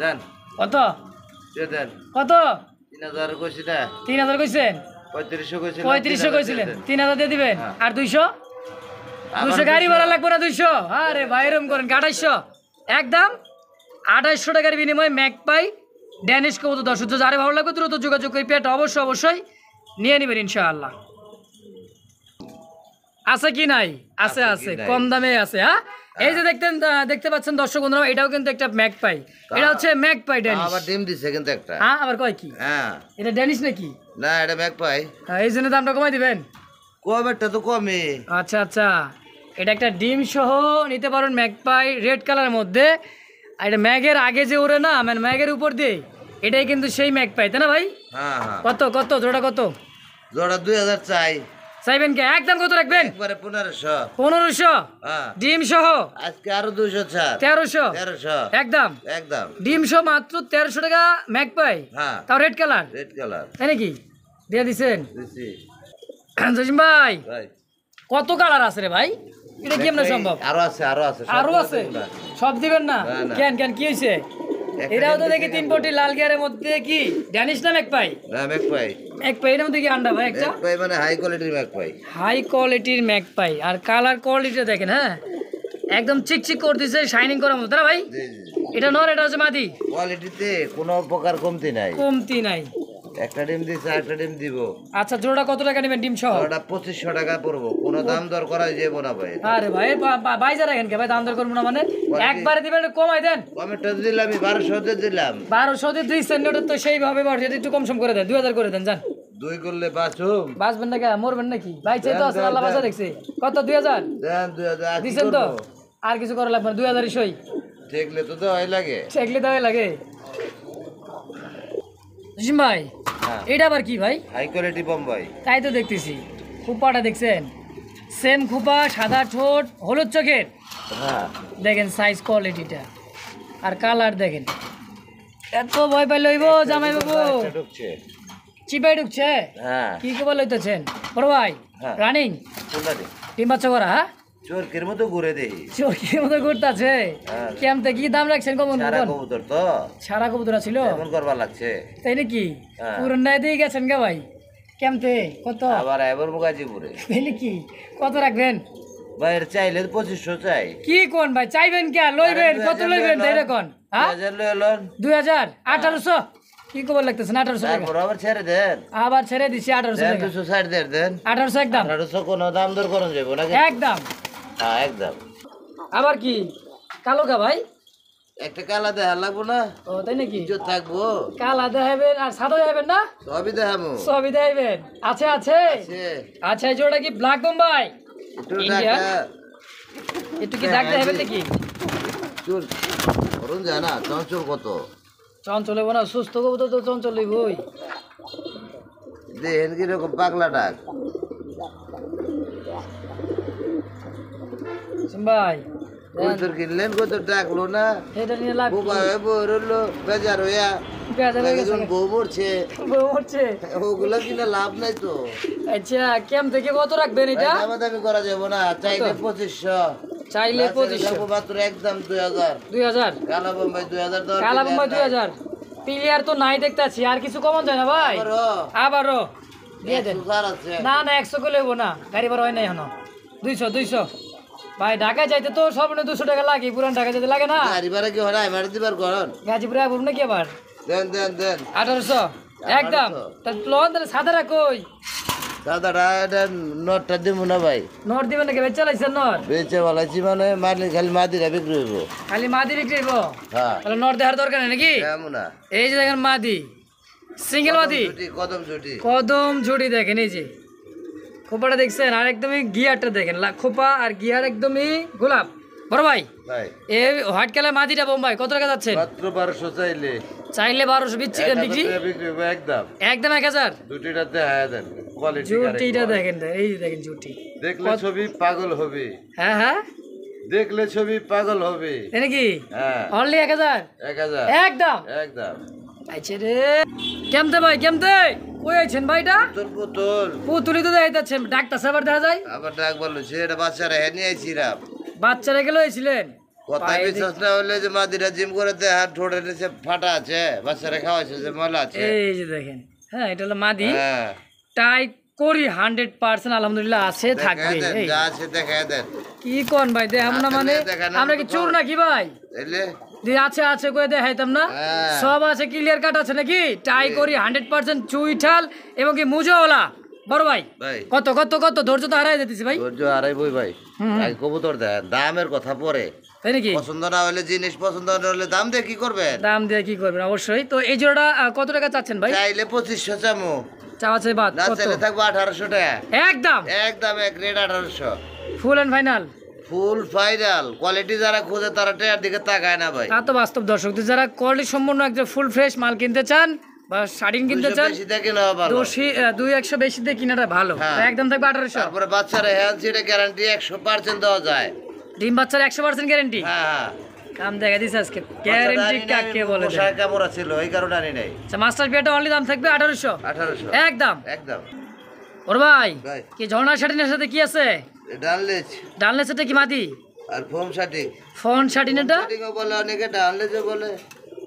দেন কত দেন। কত? 3000 কইছি না? 3000 কইছেন? 3500 কইছিলাম। 3500 কইছিলেন, 3000 দিয়ে দিবেন। হ্যাঁ। আর 200 গাড়ি ভাড়া লাগবে না? 200? আরে ভাই এরম করেন, 2800 একদম। 2800 টাকার বিনিময়ে ম্যাকপাই ড্যানিশ কবুতর। দর্শক যারে ভালো লাগবে দ্রুত যোগাযোগ করে পেটা অবশ্যই নিয়ে নেবেন ইনশাআল্লাহ। আছে কি নাই? আছে কম দামে আছে। হ্যাঁ এই যে দেখতে পাচ্ছেন দর্শক বন্ধুরা, এটাও কিন্তু একটা ম্যাকপাই। এটা হচ্ছে ম্যাকপাই ড্যানিশ। আবার ডিম দিছে কিন্তু একটা। হ্যাঁ আবার কয় কি? হ্যাঁ এটা ড্যানিশ নাকি? না এটা ম্যাকপাই। হ্যাঁ এই জন্য দামটা কমাই দিবেন। কমেরটা তো কমই। আচ্ছা এটা একটা ডিম সহ নিতে পারেন ম্যাকপাই রেড কালারের মধ্যে। আর এটা ম্যাগের আগে যে ওরে না, মানে ম্যাগের উপর দিয়ে, এটাই কিন্তু সেই ম্যাকপাই, তাই না ভাই? হ্যাঁ কত জোড়া কত? জোড়া 2000 চাইবেন কি? একদম কত রাখবেন? একবারে 1500। 1500 হ্যাঁ ডিম সহ? আজকে আরো 200 ছাড়। 1300 একদম ডিম সহ মাত্র 1300 টাকা ম্যাকপাই। হ্যাঁ তাও রেড কালার, তাই নাকি? দিয়ে দিছেন জসিম ভাই? কত কালার আছে রে ভাই? এটা কেমনে সম্ভব? আরো আছে সব দিবেন না? কেন কি হয়েছে? এটাও তো দেখি 3 পটি লাল গিয়ারের মধ্যে কি ড্যানিশ না ম্যাকপাই? না ম্যাকপাই। এর মধ্যে কি আন্ডা ভাই? একটা ম্যাকপাই মানে হাই কোয়ালিটির ম্যাকপাই। হাই কোয়ালিটির ম্যাকপাই। আর কালার কোয়ালিটিটা দেখেন, হ্যাঁ একদম চিকচিক করে দিছে, শাইনিং করার মতো, তাই না ভাই? এটা নর, এটা হচ্ছে মাদি। কোয়ালিটিতে কোনো প্রকার কমতি নাই। একটা ডিম দিছে, একটা ডিম দিব। আচ্ছা জোড়া কত টাকা নেবেন ডিম সহ? ওটা 2500 টাকা পড়বো। কোনো দাম দর করা যাবে না ভাই। আরে ভাই বাইজা রাখেন কে ভাই? দাম দর করবো না মানে? একবারে দিবেন, কমাই দেন। কমেরটা দিলাম 1200 দিলাম। 1200 দিয়ে দিচ্ছেন, ওটা তো সেইভাবে এটা একটু কম করে দেন, 2000 করে দেন যান। 2 করলে বাঁচবেন না কে? মরবেন নাকি? বাইচে তো আছে, আল্লাহ বাঁচা দেখছে। কত? 2000 দেন। 2000 দিচ্ছেন তো? আর কিছু করা লাগবে না, 2000-ই সই। দেখলে তো দেওয়াই লাগে। জসিম ভাই এটা আবার কি ভাই? High quality Bombay. তাই তো দেখতেছি। খোপাটা দেখছেন? সেম খোপা, সাদা ঠোঁট, হলুদ চোখের। হ্যাঁ দেখেন সাইজ কোয়ালিটিটা, আর কালার দেখেন। এত ভয় পাই লইব জামাই বাবু? চিপাই ঢুকছে? হ্যাঁ কি খবর লইতেছেন বড় ভাই? রানিং ডিম বাচ্চা করা? হ্যাঁ চোরকের মতো ঘুরে দেই। চোরকের মতো ঘুরতেছে? কেমতে কি দাম রাখছেন? কবুতর তো সারা কবুতর ছিল, এমন করবার লাগছে, তাই নাকি? পুরন নাই দিয়ে গেছেন গে ভাই? কেমতে কত? আবার এবার মুগাজিপুরে, তাই নাকি? কত রাখবেন ভাই? চাইলে 2500 চাই। কি কোন ভাই? চাইবেন কে? লইবেন কত লইবেন? তাই কোন? হ্যাঁ 2000 1800 কি খবর লাগতেছে? 1800 টাকা আবার ছেড়ে দেন। আবার ছেড়ে দিছি 1800 টাকা। 260 দেন। 1800 একদম। 1800 কোন দাম দর করন যাবে নাকি? একদম। হ্যাঁ একদম। আবার কি কালো কা ভাই? একটা কালা দেখা লাগবো না? ও তাই নাকি? ইজ্জত থাকবো। কালা দেখাবেন আর সাদা দেখাবেন না? সবই দেখাবো। সবই দেখাবেন। আছে আচ্ছা এই জোড়া কি ব্ল্যাক বোম্বাই? একটু কি দাগ দেখাবেন নাকি? চুল করুন যায় না। চঞ্চল কত? চঞ্চল হইব না, সুস্থ কবুতর তো চঞ্চল হইবই। দেখেন কিরকম পাগলা ডাক। ভাই কবুতর কিনলেন, কবুতর ডাকলো না, এটা নিয়ে লাভ কি? বললো বেজার হইয়া বউ মরছে, ওগুলা কিনা লাভ নাই তো। আচ্ছা কেম থেকে কত রাখবেন এটা? দামাদামি করা যাবো না। চাইলে 2500, চাইলে 2500 মাত্র একদম 2000। কালা বোম্বাই 2000 দাও। কালা বোম্বাই 2000 প্লেয়ার তো নাই দেখতাছি, আর কিছু কমন যায় না ভাই? আবারও দিয়ে দেন। না 100 করে লইব না, গাড়ি ভাড়া হয় না এখনো। 200 ভাই ঢাকায় যাইতে তো সব 200 টাকা লাগে, পুরান ঢাকা যেতে লাগে না? গাড়ি ভাড়া কি হয়? মারি দিবার করন। গাজীপুরে আবুর নাকি আবার? দেন 1800 একদম। লোন তাহলে সাদারা কই? সাদাটা এটা নটটা দিব না ভাই। নট দিবেন নাকি? বেচে লাইছেন নট? বেচে বলাইছি মানে খালি মাদিরা বিক্রি হইব। খালি মাদি বিক্রি হইব? হ্যাঁ তাহলে নট দেওয়ার দরকার নেই নাকি? কেমন না? এই যে দেখেন মাদি, সিঙ্গেল মাদি, কদম ঝুটি দেখেন। এই যে খোপাটা দেখছেন, আর একদমই গিয়ারটা দেখেন, খোপা আর গিয়ার একদমই গোলাপ। বড় ভাই ভাই এ হোয়াইট কালার মাদিটা বোম্বাই কত টাকা যাচ্ছে? মাত্র 1200 চাইলে চাইলে 1200 বিক্রি 1000 টাকা বিক্রি হবে একদম। একদম 1000। দুটিটাতে হায়া দেন কোয়ালিটি জুটিটা দেখেন, এই যে দেখেন জুটি, দেখলে ছবি পাগল হবে। হ্যাঁ হ্যাঁ দেখলে ছবি পাগল হবে। তাই নাকি? হ্যাঁ অনলি 1000 1000 একদম। একদম। আচ্ছা রে কেমতে ভাই কেমতে কই আছেন ভাইটা? তোর পুতুল পুতুলি তো দেখা যাচ্ছে, ডাক্তার সাহেব দেখা যায়। আবার ডাক বললো সেটা বাচ্চারা হ্যাঁ নিয়ে আইছিলাম। বাচ্চারা গেলে হয়েছিলেন কথা বিশ্বাস না হলে যে মাদিরা জিম করেতে হাত ঠোঁটের নিচে ফাটা আছে, বাচ্চারা খাওয়াইছে যে ময়লা আছে। এই যে দেখেন, হ্যাঁ এটা হলো মাদি। হ্যাঁ টাই করি 100% আলহামদুলিল্লাহ আছে, থাকবে। দেখায় দেন, এই যা আছে দেখায় দেন। কি কোন ভাই দেখাম না মানে দেখান না আমরা কি তো চোর নাকি ভাই? এলে দি আছে আছে কই দেখাইতাম না? হ্যাঁ। সব আছে, ক্লিয়ার কাট আছে নাকি? টাই করি 100% চুইঠাল এবং কি মুজোওয়ালা। বড় ভাই ভাই কত কত কত ধৈর্য তো হারাই দিতেছি ভাই। ধৈর্য হারাই বই ভাই। আগে কবুতর দেন, দামের কথা পরে। তাই নাকি? পছন্দ না হলে জিনিস পছন্দ না হলে দাম দিয়ে কি করবেন? দাম দিয়ে কি করবেন? অবশ্যই। তো এই জোড়াটা কত টাকা চাচ্ছেন ভাই? চাইলে 2500 চামু, চাওয়া চাই বাদ না কত? চাইলে থাকবো 1800 টাকা একদম একদম। এক rate 1800 full and final. Full final. Quality যারা খোঁজে তারা টাকার দিকে তাকায় না ভাই। তা তো বাস্তব দর্শক, যারা কোয়ালিটি সম্পন্ন একদম ফুল ফ্রেশ মাল কিনতে চান বা শাড়ি কিনতে 200 চান, বেশি দেখে নেওয়া ভালো। 200 বেশি দিয়ে কিনাটা ভালো। হ্যাঁ। তো একদম থাকবে 1800। তারপরে বাচ্চারা হেলথ সিটে গ্যারান্টি 100% দেওয়া যায়। ডিম বাচ্চার 100% গ্যারান্টি। হ্যাঁ কাম দেখা দিছে আজকে। গ্যারান্টি কাকে বলে? পোশাক কামড়া ছিল এই কারণে আনি নাই। আচ্ছা মাস্টার পেটা অনলি দাম থাকবে 1800 1800 একদম। একদম। ওর ভাই ভাই কি ঝর্ণা শাটিনের সাথে কি আছে? ডানলেজ ডালনের সাথে কি মাদি? আর ফোম শাটিং। ফোন শাটিনেটা শাটিংও বলে অনেকে, ডানলেজও বলে।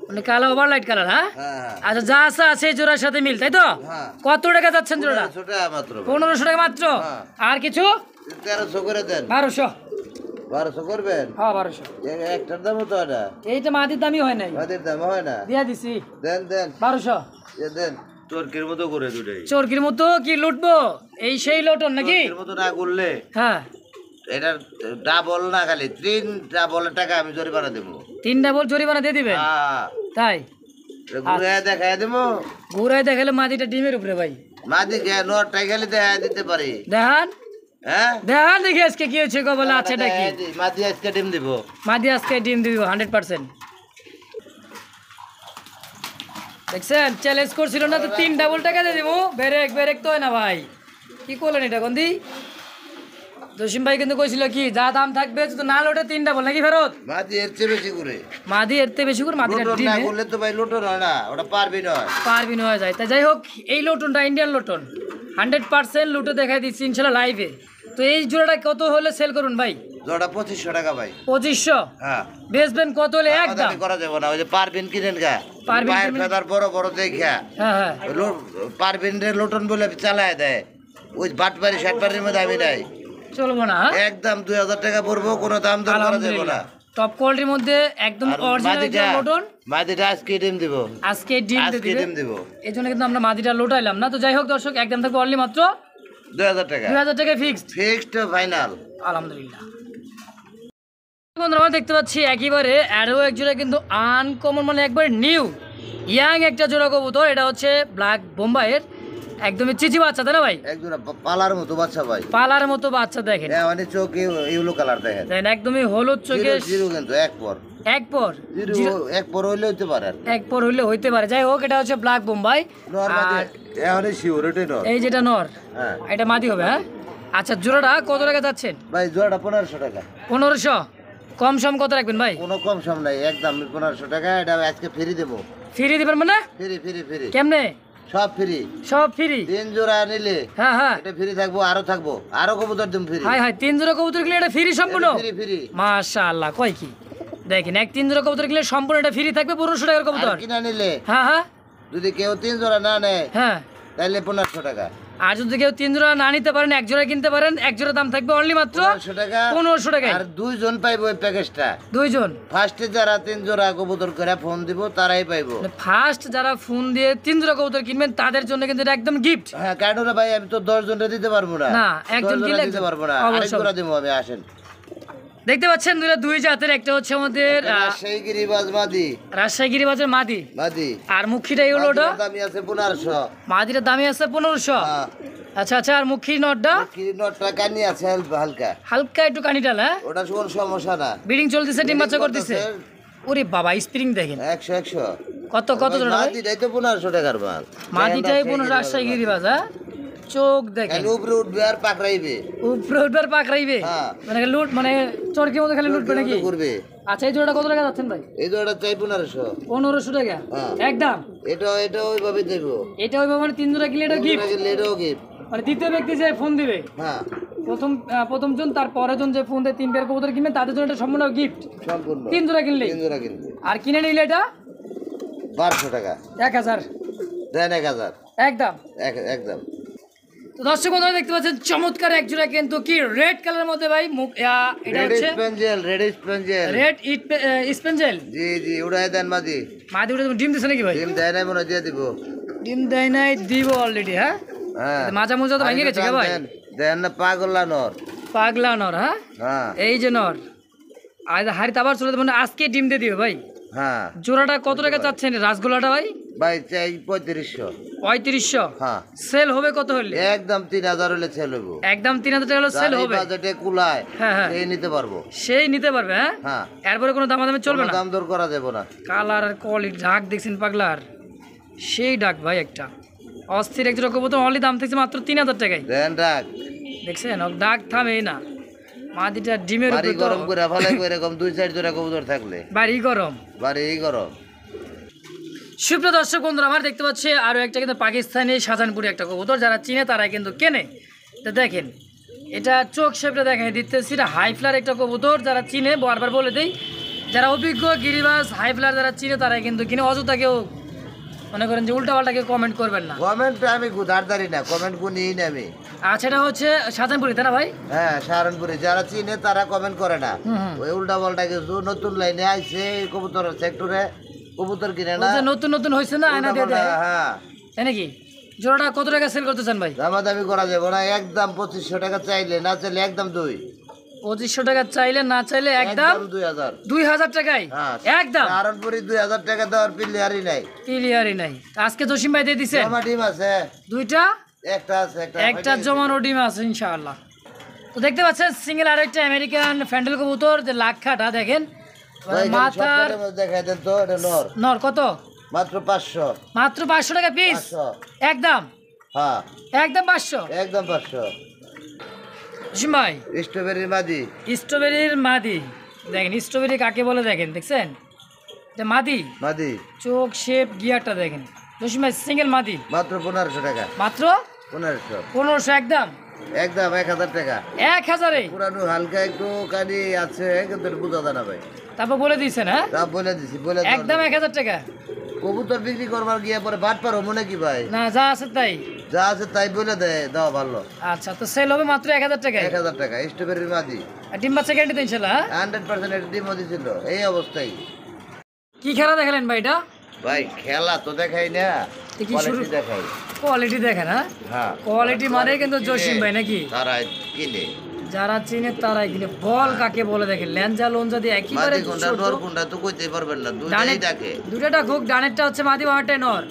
মানে কালো ওভারলাইট কালার। হ্যাঁ হ্যাঁ আচ্ছা যা আছে আছে এই জোড়ার সাথে মিল, তাই তো? হ্যাঁ। কত টাকা যাচ্ছেন জোড়া? 1500 টাকা মাত্র। 1500 টাকা মাত্র। হ্যাঁ। আর কিছু? 1300 করে দেন। 1200। 1200 করবেন? হ্যাঁ 1200। একটার দামও তো এটা এইটা মাদির দামই হয় নাই, আমাদের দাম হয় না। দিয়া দিছি দেন দেন 1200। দেন। চরকির মতো করে দুটাই। চোরকির মতো কি লুটবো? এই সেই লোটন নাকি? চরকির মতো না করলে হ্যাঁ এটা ডাবল না, খালি 3 ডাবলের টাকা আমি জরিমানা দেবো। 3 ডাবল জরিমানা দিয়ে দিবেন? হ্যাঁ তাই ঘুরে দেখাই দেবো। ঘুরাই দেখালে মাদিটা ডিমের উপরে ভাই। মাদি নোটটাই খালি দেখাই দিতে পারি। দেখান হ্যাঁ দেখান দেখি আজকে কি হয়েছে গো, বলে আছে এটা কি? মাদি আজকে ডিম দিব। মাদি আজকে ডিম দিব 100%। দেখছেন চ্যালেঞ্জ করছিল না তো, 3 ডাবল টাকা দিয়ে দিব। ব্রেক ব্রেক তো হয় না ভাই, কি করলেন এটা গন্দি? জসিম ভাই কিন্তু কইছিল কি যা দাম থাকবে যদি না লোটে 3 ডাবল নাকি ফেরত। মাদি এর চেয়ে বেশি করে। মাদি এর থেকে বেশি করে মাদিটা লোটন না ডিমে করলে তো ভাই লোটন হয় না, ওটা পারবি নয়। পারবি না হয়ে যায়। তা যাই হোক এই লোটনটা ইন্ডিয়ান লোটন 100% লুটে দেখাই দিচ্ছি ইনশাল্লাহ লাইভে। তো এই জোড়াটা কত হলে সেল করুন ভাই? জোড়া 2500 টাকা ভাই। 2500 হ্যাঁ বেচবেন কত হলে? একদম দামি করা যাবে না, ওই যে পারবিন কিনেন গা, পারবিন পায়ের কিনেন। ফেদার বড় বড় দেখা হ্যাঁ হ্যাঁ পারবিন রে লোটন বলে চালায় দেয়। ওই বাটবাড়ি শাটবাড়ির মধ্যে আমি নাই। চলবো না। হ্যাঁ? একদম 2000 টাকা পড়বো, কোনো দাম দর করা যাবে না। আলহামদুলিল্লাহ টপ কোয়ালিটির মধ্যে একদম আর অরিজিনাল লোটন। মাদিটা আজকে ডিম দিব। আজকে ডিম আজকে দিবে, ডিম দিব এই জন্য কিন্তু আমরা মাদিটা লোটাইলাম না। তো যাই হোক দর্শক একদম থাকবে অনলি মাত্র 2000 টাকা 2000 টাকা ফিক্সড। Fixed final. আলহামদুলিল্লাহ বন্ধুরা আমরা দেখতে পাচ্ছি একেবারে আরও এক জোড়া কিন্তু আনকমন, মানে একবার নিউ ইয়াং একটা জোড়া কবুতর। এটা হচ্ছে ব্ল্যাক বোম্বাইয়ের একদমই চিচি বাচ্চা, তাই না ভাই? একজন পালার মতো বাচ্চা ভাই। পালার মতো বাচ্চা দেখেন, হ্যাঁ মানে চোখ ইউলো কালার দেখেন। দেখেন একদমই হলুদ চোখে জিরো কিন্তু এক পর এক পর জিরো এক পর হইলে হইতে পারে। এক পর হইলে হইতে পারে। যাই হোক এটা হচ্ছে ব্ল্যাক বোম্বাই। আর এখন শিওর এটাই নয়। এই যেটা নর, হ্যাঁ এটা মাদি হবে। হ্যাঁ আচ্ছা জোড়াটা কত টাকা যাচ্ছেন? ভাই জোড়াটা 1500 টাকা। 1500 কম সম কত রাখবেন ভাই? কোনো কম সম নাই, একদম 1500 টাকা। এটা আজকে ফ্রি দেবো। ফ্রি দিবেন মানে? ফ্রি ফ্রি ফ্রি কেমনে? সব ফ্রি। সব ফ্রি? 3 জোড়া নিলে হ্যাঁ হ্যাঁ এটা ফ্রি থাকবো, আরো থাকবো, আরো কবুতর দিম ফ্রি। হাই হাই 3 জোড়া কবুতর কিনলে এটা ফ্রি সম্পূর্ণ? Free free. মাশাআল্লাহ কয় কি দেখেন, 3 জোড়া কবুতর কিনলে সম্পূর্ণ এটা ফ্রি থাকবে 1500 টাকার কবুতর। কিনা নিলে হ্যাঁ হ্যাঁ যদি কেউ 3 জোড়া না নেয় হ্যাঁ, তাহলে 1500 টাকা। আর যদি কেউ 3 জোড়া না নিতে পারেন, এক জোড়া কিনতে পারেন, এক জোড়া দাম থাকবে অনলি মাত্র 1500 টাকা। 1500 টাকায়। আর 2 জন পাইবো এই প্যাকেজটা। 2 জন ফার্স্টে যারা 3 জোড়া কবুতর করে ফোন দিব তারাই পাইবো। ফার্স্ট যারা ফোন দিয়ে 3 জোড়া কবুতর কিনবেন তাদের জন্য কিন্তু এটা একদম গিফট। হ্যাঁ কার্ডোরা ভাই আমি তো 10 জনটা দিতে পারবো না। না, একজন 10 কিনলে দিতে পারবো না, অবশ্যই। আরেক জোড়া দেবো আমি। আসেন দেখতে পাচ্ছেন দুই জাতের, একটা হচ্ছে আমাদের সেই গিরিবাজ মাদি। রাজশাহী গিরিবাজের মাদি, মাদি আর মুখিটা এই হলো ওটা দামি আছে 1500। মাদিটার দামই আছে 1500। হ্যাঁ আচ্ছা আচ্ছা, আর মুখী নটটা কি নটটা কানি আছে হালকা হালকা একটু কানিটাল, হ্যাঁ ওটা কোনো সমস্যা না। ব্রিডিং চলতেছে, ডিম বাচ্চা করতেছে। ওরে বাবা, স্প্রিং দেখেন 100 কত কত জোড়া ভাই? মাদিটাই তো 1500 টাকার মাল। মাদিটাই 15 রাজশাহী গিরিবাজ, হ্যাঁ চোখ দেখেন উপরে উঠবে আর পাকড়াইবে, উপরে উঠবার পাকড়াইবে, হ্যাঁ। মানে লুট মানে চরকির মধ্যে খালি লুটবে নাকি? করবে। আচ্ছা, এই জোড়াটা কত টাকা যাচ্ছেন ভাই? এই জোড়াটা চাই 1500। 1500 টাকা হ্যাঁ। একদম। এটা ওইভাবে দেব। এটা ওইভাবে মানে 3 জোড়া কিনলে এটা গিফট, এটাও গিফট। মানে দ্বিতীয় ব্যক্তি যে ফোন দিবে, হ্যাঁ প্রথম জন তার পরের জন যে ফোন দেয় 3 পেয়ার কবুতর কিনবে তাদের জন্য এটা সম্পূর্ণ গিফট, সম্পূর্ণ 3 জোড়া কিনলে। 3 জোড়া কিনবে। আর কিনে নিলে এটা 1200 টাকা 1000 দেন। 1000 একদম। একদম। তো দর্শক বন্ধুরা দেখতে পাচ্ছেন চমৎকার এক জোড়া কিন্তু কি রেড কালারের মধ্যে ভাই, এটা হচ্ছে রেড স্পেঞ্জেল রেড স্পেঞ্জেল। জি জি, উড়াই দেন মাদি। মাদি উঠে ডিম দিছে নাকি ভাই? ডিম দেয় নাই মনে হয়, দিয়ে দিব। ডিম দেয় নাই, দিব অলরেডি। হ্যাঁ হ্যাঁ, মাজা মুজা তো ভেঙে গেছে কে ভাই? দেন না পাগলা নর। পাগলা নর, হ্যাঁ হ্যাঁ এই যে নর। আজ হাড়িতে আবার চলে যাবে, আজকে ডিম দিয়ে দিবে ভাই। হ্যাঁ, জোড়াটা কত টাকা চাচ্ছেন রাসগোলাটা ভাই? ভাই চাই 3500। 3500। হ্যাঁ, সেল হবে কত হলে? একদম 3000 হলে সেল হইব। একদম 3000 টাকা হলে সেল হবে। বাজেটে কুলায় হ্যাঁ হ্যাঁ, এই নিতে পারবো। সেই নিতে পারবে। হ্যাঁ হ্যাঁ, এরপরে কোনো দামাদামি চলবে না? দাম দর করা যাবে না। কালার আর কোয়ালিটি ডাক দেখছেন পাগলার, সেই ডাক ভাই একটা অস্থির এক জোড়া কবুতর, অনলি দাম থাকছে মাত্র 3000 টাকায়। দেন রাখ, দেখছেন ও ডাক থামে না। মাদিটা ডিমের বাড়ি উপরে তো গরম করে ফেলে এরকম 2-4 জোড়া কবুতর থাকলে বাড়ি গরম। বাড়ি গরম। সুপ্রিয় দর্শক বন্ধুরা, আমার দেখতে পাচ্ছি আরও একটা কিন্তু পাকিস্তানি শাহজাহানপুরি একটা কবুতর, যারা চিনে তারাই কিন্তু কেনে। তো দেখেন এটা চোখ শেপটা দেখেন দিতেছি, এটা হাই ফ্লার একটা কবুতর, যারা চিনে বারবার বলে দেই, যারা অভিজ্ঞ গিরিবাস হাই ফ্লার যারা চিনে তারাই কিন্তু কিনে। অযথা কেউ মনে করেন যে উল্টা পাল্টা কেউ কমেন্ট করবেন না। কমেন্ট আমি ধারদারি না, কমেন্ট নিই না আমি। আচ্ছা, এটা হচ্ছে শাহজাহানপুরি তাই না ভাই? হ্যাঁ, সাহারানপুরে যারা চিনে তারা কমেন্ট করে না। হুম। ওই উল্টা পাল্টা কিছু নতুন লাইনে আইছে কবুতর সেক্টরে, কবুতর কিনে না, নতুন নতুন হয়েছে না, আয়না দিয়ে দেয়। হ্যাঁ, তাই নাকি? জোড়াটা কত টাকা সেল করতেছেন ভাই? দামাদামি করা যাবে না, একদম 2500 টাকা চাইলে, না চাইলে একদম 2। 2500 টাকা চাইলে, না চাইলে একদম 2000। 2000 টাকায় হ্যাঁ, একদম। সাহারানপুরে 2000 টাকা দেওয়ার প্লেয়ারই নাই, ক্লিয়ারই নাই। আজকে জসিম ভাই দিয়ে দিছে আমার টিম আছে, দুইটা, একটা আছে, একটা জমানো ডিম আছে ইনশাআল্লাহ। তো দেখতে পাচ্ছেন সিঙ্গেল আর একটা আমেরিকান ফ্যান্ডেল কবুতর, যে লাক্ষাটা দেখেন মাথার। দেখাই দেন তো, এটা নর। নর কত? মাত্র 500। মাত্র 500 টাকা পিস 500। একদম। হ্যাঁ, একদম 500। একদম 500। জসিম ভাই স্ট্রবেরির মাদি, স্ট্রবেরির মাদি দেখেন, স্ট্রবেরি কাকে বলে দেখেন, দেখছেন এটা মাদি, মাদি চোখ শেপ গিয়ারটা দেখেন। জসিম ভাই সিঙ্গেল মাদি মাত্র 1500 টাকা। মাত্র 1500। 1500 একদম। একদম 1000 টাকা। 1000-এ পুরানো হালকা একটু কানি আছে, কিন্তু বুঝা যায় না ভাই। তারপর বলে দিয়েছেন? হ্যাঁ তা বলে দিছি, বলে একদম 1000 টাকা। কবুতর বিক্রি করবার গিয়ে পরে বাট পারো মনে কি ভাই? না, যা আছে তাই। যা আছে তাই বলে দেয়, দাও ভালো। আচ্ছা, তো সেল হবে মাত্র 1000 টাকায়। 1000 টাকা স্ট্রবেরির মাদি, আর ডিম বাচ্চা গ্যারান্টি তো ইনশাআল্লাহ? 100% এর ডিম মদি ছিল এই অবস্থায়। কি খেলা দেখালেন ভাই এটা? ভাই খেলা তো দেখাই না, এ কি শুরু? কোয়ালিটি দেখাই। কোয়ালিটি দেখেন। হ্যাঁ হ্যাঁ, কোয়ালিটি মানে কিন্তু জসিম ভাই নাকি? তারা কিনে যারা চিনে তারাই কিনে। বল কাকে বলে দেখেন, ল্যাঞ্জা লোঞ্জা দিয়ে একেবারে মাদি কোনটা নর কোনটা তো কইতে পারবেন না, দুইটাই ডানে- ডাকে। দুটাটা খুব, ডানেরটা হচ্ছে মাদি, বামেরটাই নর।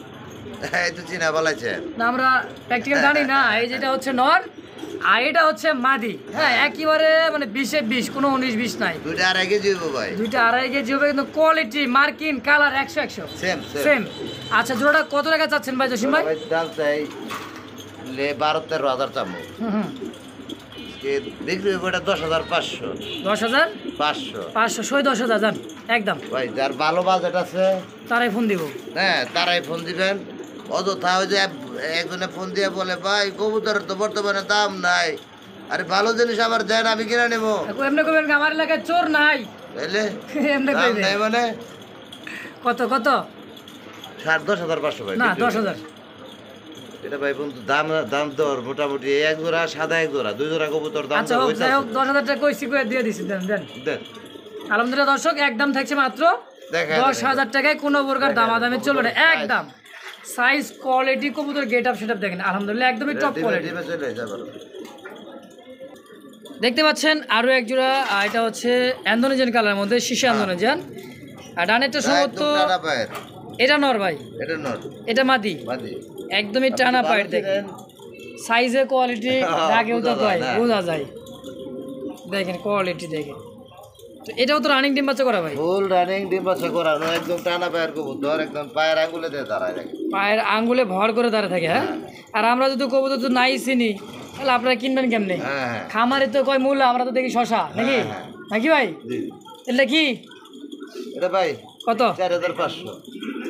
এই তো চিনা বলাইছে না, আমরা প্র্যাকটিক্যাল জানি না। এই যেটা হচ্ছে নর আর এটা হচ্ছে মাদি। হ্যাঁ একেবারে মানে 20-20, কোনো 19-20 নাই। দুইটা আর আগে যাইবো ভাই, দুইটা 2.5 কেজি হবে, কিন্তু কোয়ালিটি মার্কিন কালার 100-100 সেম সেম। আচ্ছা, জোড়াটা কত টাকা চাচ্ছেন ভাই জসিম ভাই? দাম চাই 12-13 হাজার চামু, হুম, বিক্রি হইব এটা 10,500। 10,000 500 500 10,000 যান একদম। ভাই যার ভালো বাজেট আছে তারাই ফোন দিব। হ্যাঁ, তারাই ফোন দিবেন। অযথা ওই যে একজনে ফোন দিয়ে বলে ভাই কবুতরের তো বর্তমানে দাম নাই, আরে ভালো জিনিস আমার দেন, আমি কিনে নেবো। এমনি করবেন, আমার এলাকায় চোর নাই। বুঝলে এমনি দাম কইবে নাই মানে কত কত? 10,500 ভাই না, বিক্রি 10,000। এটা ভাই বন্ধু দাম দাম দর মোটামুটি এক জোড়া সাদা, এক জোড়া 2 জোড়া কবুতর দাম আচ্ছা দর হোক, হইতাছে। যাই হোক 10,000 টাকা কইছি কই দিয়ে দিছি, দেন দেন। দেন আলহামদুলিল্লাহ দর্শক, একদম থাকছে মাত্র দেখা 10,000 টাকায়, কোনো প্রকার দামাদামি চলবে না একদম। সাইজ কোয়ালিটি কবুতর গেট আপ সেটআপ দেখেন, আলহামদুলিল্লাহ একদমই টপ কোয়ালিটি। ডিমে চলে যাবে। দেখতে পাচ্ছেন আরো এক জোড়া, এটা হচ্ছে ইন্দোনেশিয়ান কালারের মধ্যে, শিশু ইন্দোনেশিয়ান। আর ডানেরটা সম্ভবত টানা পায়ের, এটা নর ভাই, এটা নর এটা মাদি, মাদি। একদমই টানা পায়ের দেখেন। সাইজে কোয়ালিটি ডাকেও তো বোঝা যায় কয় না। বোঝা যায়। দেখেন কোয়ালিটি দেখেন। তো এটাও তো রানিং ডিম বাচ্চা করা ভাই। ফুল রানিং ডিম বাচ্চা করানো, একদম টানা পায়ের কবুতর, একদম পায়ের আঙুলে দিয়ে দাঁড়ায় রাখে। পায়ের আঙ্গুলে ভর করে দাঁড়িয়ে থাকে, হ্যাঁ। আর আমরা যদি কবুতর তো নাই চিনি, তাহলে আপনারা কিনবেন কেমনে? হ্যাঁ হ্যাঁ খামারে তো কয় মূল্য, আমরা তো দেখি শশা নাকি, হ্যাঁ, হ্যাঁ। নাকি ভাই? জি। এটা কি এটা ভাই কত? 4500।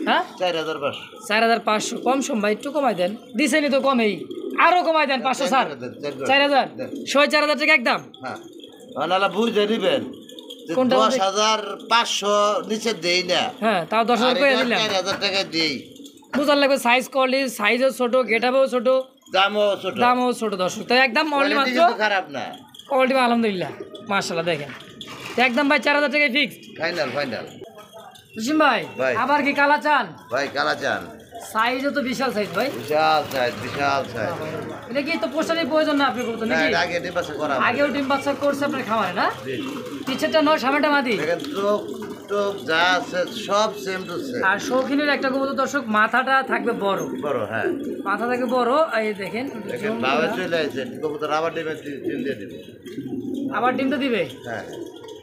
হ্যাঁ 4500। 4500 কম সম ভাই, একটু কমাই দেন। দিছেনি তো কমেই, আরো কমাই দেন 500 স্যার। 4000 4000 টাকা একদম। হ্যাঁ নালা বুঝে নিবেন যে কোনটা 10500 নিচে দেই না। হ্যাঁ তাও 10,000 করে দিলাম। 4000 টাকা দেই। বুঝার লাগবে সাইজ কোয়ালিটি, সাইজও ছোট, গেটআপও ছোট, দামও ছোট। দামও ছোট। দর্শক তো একদম অনলি কোয়ালিটি মাত্র কিন্তু খারাপ না। কোয়ালিটি আলহামদুলিল্লাহ মাশাআল্লাহ। দেখেন তো একদম ভাই 4000 টাকায় ফিক্সড। Final final. জসিম ভাই ভাই। আবার কি কালা চান? ভাই কালা চান, সাইজও তো বিশাল সাইজ ভাই। বিশাল সাইজ, বিশাল সাইজ। এটা কি তো পোস্টারের প্রয়োজন না আপনি করতে না নাকি? এটা আগে ডিম বাচ্চা করা হবে। আগেও ডিম বাচ্চা করছে আপনার খামারে না? জি। পিছেরটা নয়, সামনেটা মাদি। দেখেন চোখ টোক যা আছে সব সেম টু সেম। আর শৌখিনের একটা কবুতর দর্শক, মাথাটা থাকবে বড়, বড় হ্যাঁ। মাথা থাকবে বড়। এই দেখেন দেখেন বাবা চলে আসছে, কবুতর আবার ডিমের ডিম দিয়ে দিবে। আবার ডিমটা দিবে। হ্যাঁ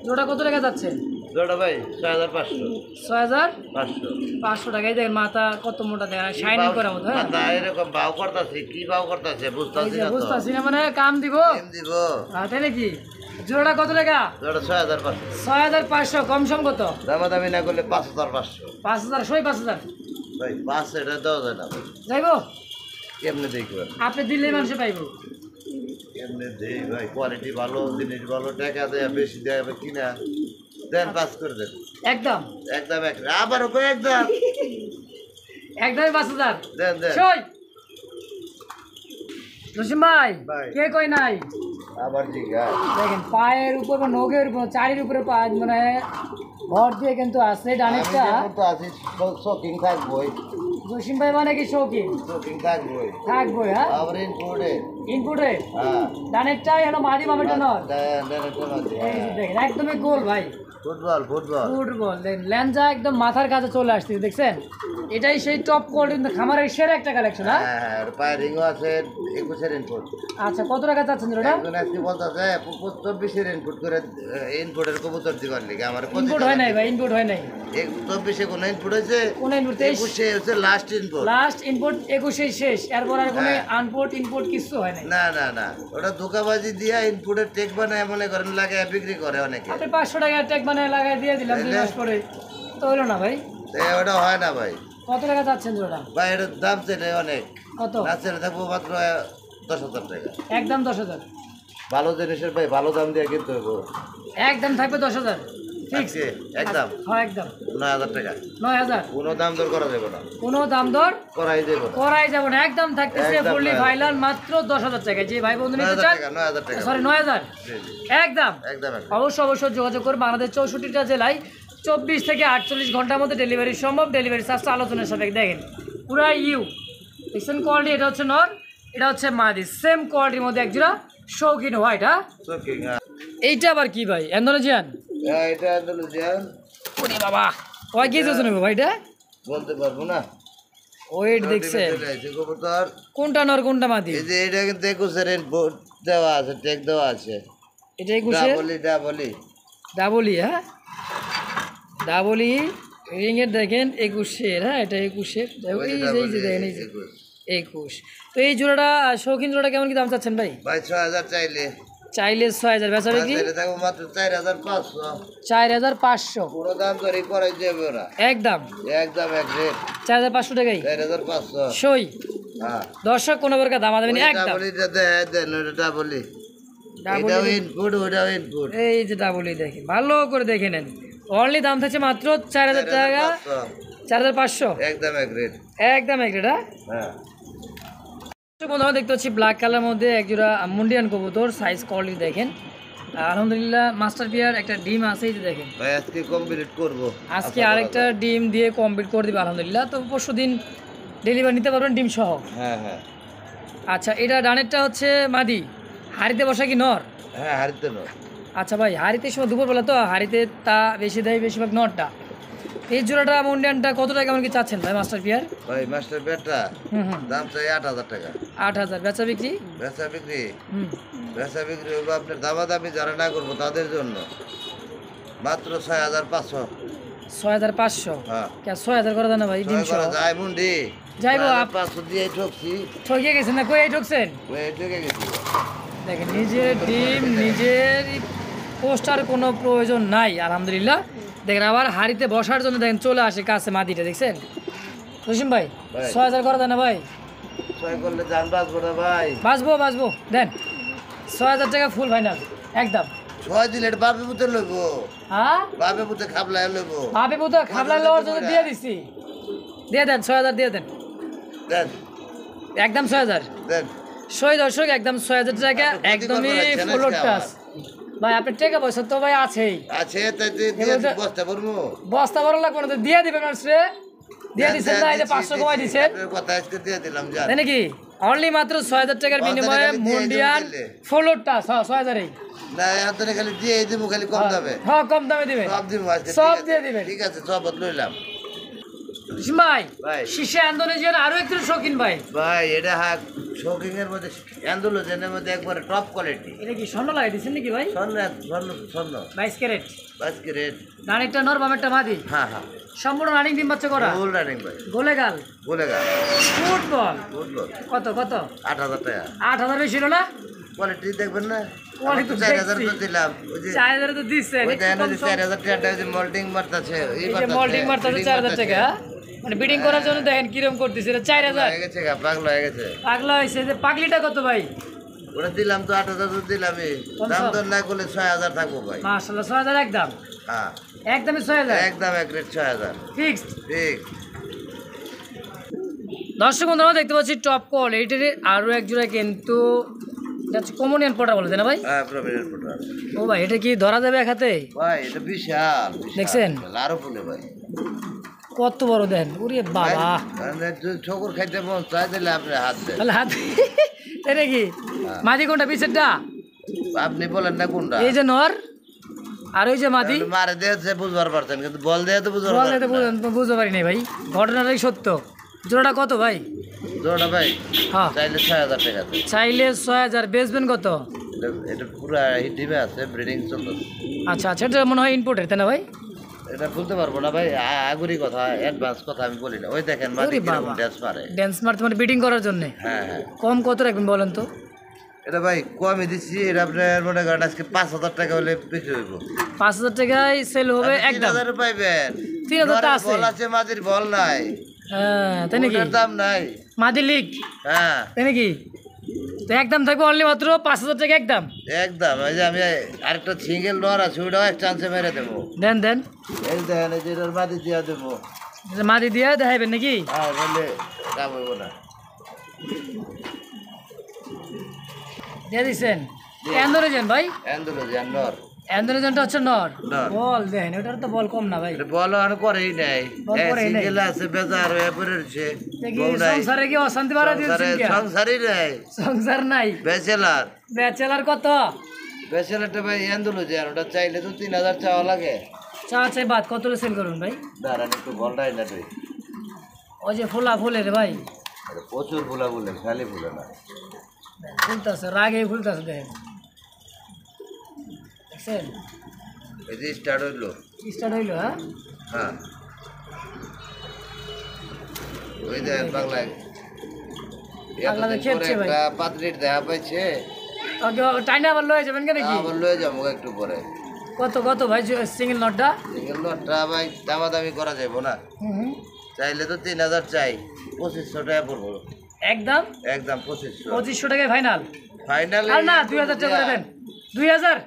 জোড়া কত টাকা যাচ্ছে? জোড়া ভাই 6500। 6500 টাকায়। দেখেন মাথা কত মোটা, দেখেন শাইনিং করার মতো। হ্যাঁ মাথা এরকম বাউ করতেছে, কি বাউ করতেছে বুঝতেছি না তো। বুঝতেছি না, মানে কাম দিব। ডিম দিব। তাই নাকি? জোড়া কত টাকা? জোড়া 6500। 6500 কম সম কত? দামাদামি না করলে 5500। 5000 সই 5000 ভাই 5 এটা দেওয়া যায় না ভাই। যাইবো? কেমনে দেখবেন? আপনি দিলে মানুষে পাইবো। কেমনে দেই ভাই, কোয়ালিটি ভালো, জিনিস ভালো, টাকা দেয় বেশি দেয় কিনা দেন, পাস করে দেন একদম একদম এক আবার ওকে একদম একদমই 5000 দেন দেন সই। জসিম ভাই ভাই। কে কই নাই? আবার ঠিক আছে। দেখেন পায়ের উপর বা নখের উপর, চারির উপরে মানে ভর দিয়ে কিন্তু আছে আমি ডানিকটা। যেমন তো আছি শোকিং থাকবোই, জসিম ভাই মানে কি শৌখিন শোকিং থাকবোই। থাকবো, হ্যাঁ। আবার ইনপুটে ইনপুটে হ্যাঁ ডানেরটাই হলো মাদি, বামেরটা নর। দেন দেন একটা মাঝে। এই যে দেখেন একদমই গোল ভাই, ফুটবল ফুটবল। ফুটবল। দেখেন ল্যাঞ্জা একদম মাথার কাছে চলে আসছে, দেখছেন? এটাই সেই টপ কোয়ালিটি খামারের সেরা একটা কালেকশন। হ্যাঁ হ্যাঁ হ্যাঁ পায়ের রিংও আছে 21-এর ইনপুট। আচ্ছা কত টাকা চাচ্ছেন ওটা? একজন আজকে বলতেছে 24-এর ইনপুট করে, ইনপুটের কবুতর দিবার লিগে আমার ইনপুট হয় নাই ভাই, ইনপুট হয় নাই। 24-এ কোনো ইনপুট হয়েছে, কোন ইনপুট? 21-এ হচ্ছে লাস্ট ইনপুট। লাস্ট ইনপুট 21 শেষ, এরপর আর কোনো আনপুট ইনপুট কিছু হয় নাই। না না না ওটা ধোকাবাজি দিয়া ইনপুটের টেক বানায় মনে করেন লাগে বিক্রি করে অনেকে। আপনি 500 টাকা ট্যাগ বানায় লাগাই দিয়ে দিলাম 2 মাস পরে, তো হলো না ভাই? ওটা হয় না ভাই। কত টাকা চাচ্ছেন জোড়া? ভাই এটার দাম চেনে অনেক, কত? না চেনে থাকবো মাত্র 10,000 টাকা। একদম 10,000। ভালো জিনিসের ভাই ভালো দাম দিয়ে কিনতে হবে। একদম থাকবে 10,000 ফিক্স। আজকে একদম হ্যাঁ একদম 9,000 টাকা। 9000 কোনো দাম দর করা যাবে না, কোনো দাম দর করাই যাবে না। করাই যাব না, একদম থাকতেছে একদম ফুললি 9,000 ফাইনাল মাত্র 10,000 টাকা। যে ভাই বন্ধু নিতে 9,000 চান, টাকা 9,000 টাকা। সরি 9000 জি জি একদম। একদম একদম। অবশ্যই যোগাযোগ করে। বাংলাদেশ 64টা জেলায় 24 থেকে 48 ঘন্টার মধ্যে ডেলিভারি সম্ভব। ডেলিভারি চার্জটা আলোচনার সাথে। দেখেন পুরা দেখছেন কোয়ালিটি, এটা হচ্ছে নর, এটা হচ্ছে মাদি, সেম কোয়ালিটির মধ্যে একজোড়া শৌখিন হোয়াইট। হ্যাঁ শোকিং। এইটা আবার কি ভাই? ইন্দোনেশিয়ান? এটা ইন্দোনেশিয়ান। ওরে বাবা কয় কেজি ওজন হবে ভাই এটা? বলতে পারবো না। ওয়েট দেখছেন? চলে আসছে কবুতর। কোনটা নর কোনটা মাদি? এই যে এটা কিন্তু 21-এর ইনপুট দেওয়া আছে, টেক দেওয়া আছে। এটা 21 ডাবলি ডাবলি। হ্যাঁ ডাবলি রিংয়ের দেখেন 21-এর। হ্যাঁ এটা 21-এর। এই যে দেখেন এই যে 21। তো এই জোড়াটা শৌখিন জোড়াটা কেমন কি দাম চাচ্ছেন ভাই? ভাই 6,000 চাইলে চাইলে 6,000, বেচা বিক্রি থাকবো মাত্র 4,500। 4,500 পুরো দাম ধরে করাই যাবে ওরা একদম একদম এক রেট 4,500 টাকাই 4,500। সই। হ্যাঁ দর্শক কোনো প্রকার দাম আদাবেন একদম। ডাবলিটা দেন, ওটা ডাবলি। এটাও ইনপুট ওটাও ইনপুট। এই যে ডাবলি দেখেন ভালো করে দেখে নেন। অনলি দাম থাকছে মাত্র 4,000 টাকা, 4,500 একদম এক রেট একদম এক রেট। হ্যাঁ বন্ধু আমরা দেখতে পাচ্ছি ব্ল্যাক কালার মধ্যে একজোড়া মুন্ডিয়ান কবুতর। সাইজ কোয়ালিটি দেখেন আলহামদুলিল্লাহ মাস্টার পিয়ার একটা ডিম আছে। এই যে দেখেন ভাই আজকে কমপ্লিট করব, আজকে আরেকটা ডিম দিয়ে কমপ্লিট করে দিবে আলহামদুলিল্লাহ। তো পরশু দিন ডেলিভারি নিতে পারবেন ডিম সহ। হ্যাঁ হ্যাঁ আচ্ছা এটা ডানেরটা হচ্ছে মাদি, হাড়িতে বসা কি নর? হ্যাঁ হারিতে নয়। আচ্ছা ভাই হাড়িতে সময় দুপুরবেলা তো হাড়িতে তা বেশি দেয় বেশিরভাগ নরটা। এই জোড়াটা মুন্ডিয়ানটা কত টাকা কেমন কি চাচ্ছেন ভাই মাস্টার পিয়ার? ভাই মাস্টার পেয়ারটা দাম চাই 8,000 টাকা। 8,000 বেচা বিক্রি? বেচা বিক্রি হইব আপনার দামাদামি যারা না করবো তাদের জন্য মাত্র 6,500। 6,500? হ্যাঁ 6,000 করে দেন না ভাই, ডিম সহ যায় মুন্ডি যাইবো। 500 দিয়ে ঠকছি, ঠকে গেছেন না? কই ঠকছেন? ঠকে গেছি। দেখেন নিজের ডিম নিজের পোস্টার কোনো প্রয়োজন নাই আলহামদুলিল্লাহ। দেখেন আবার হাড়িতে বসার জন্য দেখেন চলে আসে কাছে মাটিটা, দেখছেন রসিম ভাই? 6,000 করে দেন না ভাই? 6 করলে জান বাঁচবো না ভাই। বাঁচবো দেন 6,000 টাকা ফুল ফাইনাল একদম। 6 দিলে এটা বাপে পুতে লইব। হ্যাঁ বাপে পুতে খাবলায় লইব। বাপে পুতো খাবলা লওয়ার জন্য দিয়ে দিছি। দিয়ে দেন 6,000 দিয়ে দেন দেন একদম 6,000। দেন সই দর্শক একদম 6,000 টাকা একদমই ফুল টাচ ভাই। আপনার টাকা পয়সা তো ভাই আছেই, আছে তাই দিয়ে বস্তা ভরবো। বস্তা বড় লাগবে না তো দিয়ে দিবেন মানুষে। দিয়ে দিচ্ছেন না? এই যে 500 কমাই দিচ্ছেন কথা আজকে দিয়ে দিলাম জান। তাই নাকি? অনলি মাত্র 6,000 টাকার বিনিময়ে মুন্ডিয়ান ফুল টাচ। হ্যাঁ 6,000 না এতনে খালি দিয়ে দিব, খালি কম দামে। হ্যাঁ কম দামে দিবেন, সব দিব আজকে, সব দিয়ে দিবেন। ঠিক আছে সব লইলাম ভাই। ভাই শিশে ইন্দোনেশিয়ার আরো একটু শৌখিন ভাই। ভাই এটা হাক শৌখিং এর মধ্যে অ্যান্ডালুজিয়ানের মধ্যে একবারে টপ কোয়ালিটি। এটা কি স্বর্ণ লাগাই দিচ্ছেন নাকি ভাই? স্বর্ণ 22 ক্যারেট। আজকে রেট রানিংটা নর বামেরটা মাদি? হ্যাঁ সম্পূর্ণ রানিং ডিম বাচ্চা করা ফুল রানিং ভাই। গোলেগাল গোলেগাল ফুটবল। কত 8,000 টাকা। 8,000 বেশি ছিল না? কোয়ালিটি দেখবেন না? কোয়ালিটি 4,000 তো দিলাম। ওই যে 4,000 তো দিচ্ছেন। ওই দেখেন ওই যে 4,000 টাকা যে মোল্ডিং মারতাছে, এই যে মোল্ডিং মারতাছে 4,000 টাকা। মানে বিডিং করার জন্য দেখেন কিরকম করতেছে। এটা 4,000 হয়ে গেছে, পাগলা হয়ে গেছে। পাগলা হইছে। যে পাগলিটা কত ভাই? ওটা দিলাম তো 8,000 তো দিলামই। দাম দর না করলে 6,000 থাকবো ভাই। মাশাআল্লাহ 6,000 একদম। হ্যাঁ একদমই 6,000 একদম এক রেট 6,000 ফিক্সড। ঠিক। দর্শক বন্ধুরা দেখতে পাচ্ছি টপ কোয়ালিটির আরো এক জোড়া, কিন্তু এটা হচ্ছে কমনিয়ান পটা বলে না ভাই? হ্যাঁ প্রবীরের ফটো। ও ভাই এটা কি ধরা যাবে এক হাতে? ভাই এটা বিশাল দেখছেন? আরো ফুলে ভাই কত বড় দেন, ওরে বাবা। ঠকুর খাইতে মন চাই দিলে আপনি হাত দেন। তাহলে হাত তাই নাকি? মাদি কোনটা পিছেরটা? আপনি বলেন না কোনটা? এই যে নর আর ওই যে মাদি। মারে দিয়েছে বুঝবার পারছেন, কিন্তু বল দিয়ে তো বুঝবার বললে তো পারছেন না। বুঝতে পারি নাই ভাই, ঘটনাটাই সত্য। জোড়াটা কত ভাই? জোড়া ভাই হ্যাঁ চাইলে 6,000 টাকা আছে। চাইলে 6,000, বেচবেন কত? এটা পুরা হিটিভে আছে, ব্রিডিং চলতেছে। আচ্ছা আচ্ছা, এটা মনে হয় ইম্পোর্টের তাই না ভাই? এটা বলতে পারবো না ভাই, আগুরি কথা, অ্যাডভান্স কথা আমি বলি না। ওই দেখেন মাটি কিরকম ড্যান্স পারে। ড্যান্স মারতে মানে বিডিং করার জন্য। হ্যাঁ কম কত রাখবেন বলেন তো? এটা ভাই কমই দিচ্ছি। এটা আপনার মনে করেন আজকে 5,000 টাকা হলে বিক্রি হইব। 5,000 টাকায় সেল হবে একদম। 3,000 পাইবেন। 3,000 টা আছে। বল আছে, মাদির বল নাই। হ্যাঁ তাই নাকি? ওটার দাম নাই। মাদি লিগ হ্যাঁ তাই নাকি? তো একদম থাকবে অনলি মাত্র 5,000 টাকা একদম। একদম। এই যে আমি আরেকটা সিঙ্গেল নর আছে, ওটাও এক চান্সে মেরে দেবো। দেন দেন এই দেখেন এই যে এটার মাদি দিয়ে দেবো। এটা মাদি দিয়ে দেখাইবেন নাকি? হ্যাঁ বললে কাম হইব না। দিয়ে দিচ্ছেন অ্যান্ডোরেজেন ভাই? অ্যান্ডালুজিয়ান নর। অ্যান্ডোরেজেনটা হচ্ছে নর। নর। বল দেন, ওটার তো বল কম না ভাই। এটা বল আর করেই নাই। বল করেই নাই। সিঙ্গেল আছে, বেজার হয়ে পড়েছে। দেখি সংসারে কি অশান্তি বাড়া দিয়েছেন কি? সংসারই নাই, সংসার নাই, ব্যাচেলার। ব্যাচেলার কত? ব্যাচেলারটা ভাই অ্যান্ডালুজিয়ান, ওটা চাইলে তো 3,000 চাওয়া লাগে। চা চাই বাদ কত সেল করুন ভাই? দাঁড়ান একটু বলটাই না তুই। ওই যে ফোলা ফুলে রে ভাই, এটা প্রচুর ফুলা বলে, খালি ফুলে না। ফুলতেছে রাগে ফুলতেছে দেখেন, দেখছেন? এই যে স্টার্ট হইলো। স্টার্ট হইলো। হ্যাঁ হ্যাঁ ওই দেখেন বাংলায় বাংলাদেশ খেপছে ভাই। একটা পাত্রীর দেখা পাইছে। ওকে টাইনা আবার লয়ে যাবেন কেন কি? আবার লয়ে যাবো একটু পরে। কত কত ভাই সিঙ্গেল নটটা? সিঙ্গেল নটটা ভাই দামাদামি করা যাবো না। চাইলে তো 3,000 চাই, 2,500 টাকা পড়বো একদম। একদম 2,500। 2,500 টাকায় ফাইনাল। ফাইনাল আর না 2,000 টাকা করে দেন। 2,000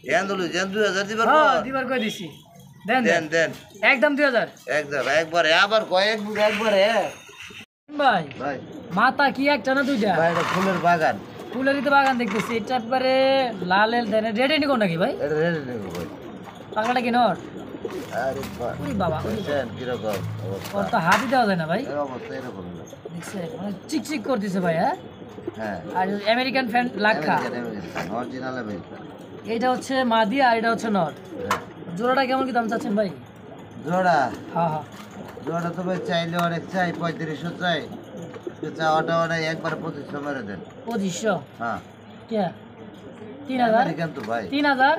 অ্যান্ডালুজিয়ান 2,000 দিবার হ্যাঁ পর দিবার কই দিছি। দেন দেন দেন দেন একদম 2,000 একদম একবারে। আবার কয়েক একবারে ভাই। ভাই মাথা কি একটা না দুইটা? ভাই এটা ফুলের বাগান, ফুলেরই তো বাগান দেখতেছি। এটা একবারে লাল দেন রেড এন্ড কোন নাকি ভাই? এটা রেডি নেব ভাই। পাগলাটা কি নর? আরে ওরে বাবা, দেখেন কিরকম অবস্থা। ওর তো হাতই দেওয়া যায় না ভাই। এই অবস্থা এরকম না। দেখছেন মানে চিকচিক করতেছে ভাই। হ্যাঁ হ্যাঁ আর আমেরিকান ফ্যান লাক্ষা। Original American. এইটা হচ্ছে মাদি আর এটা হচ্ছে নর। হ্যাঁ জোড়াটা কেমন কি দাম চাচ্ছেন ভাই? জোড়া হ্যাঁ হ্যাঁ জোড়া তো ভাই চাইলে অনেক চাই 3500 চাই চাওয়াটা অনেক একবার 2500 মেরে দেন 2500 হ্যাঁ কে 3000 কেন তো ভাই 3000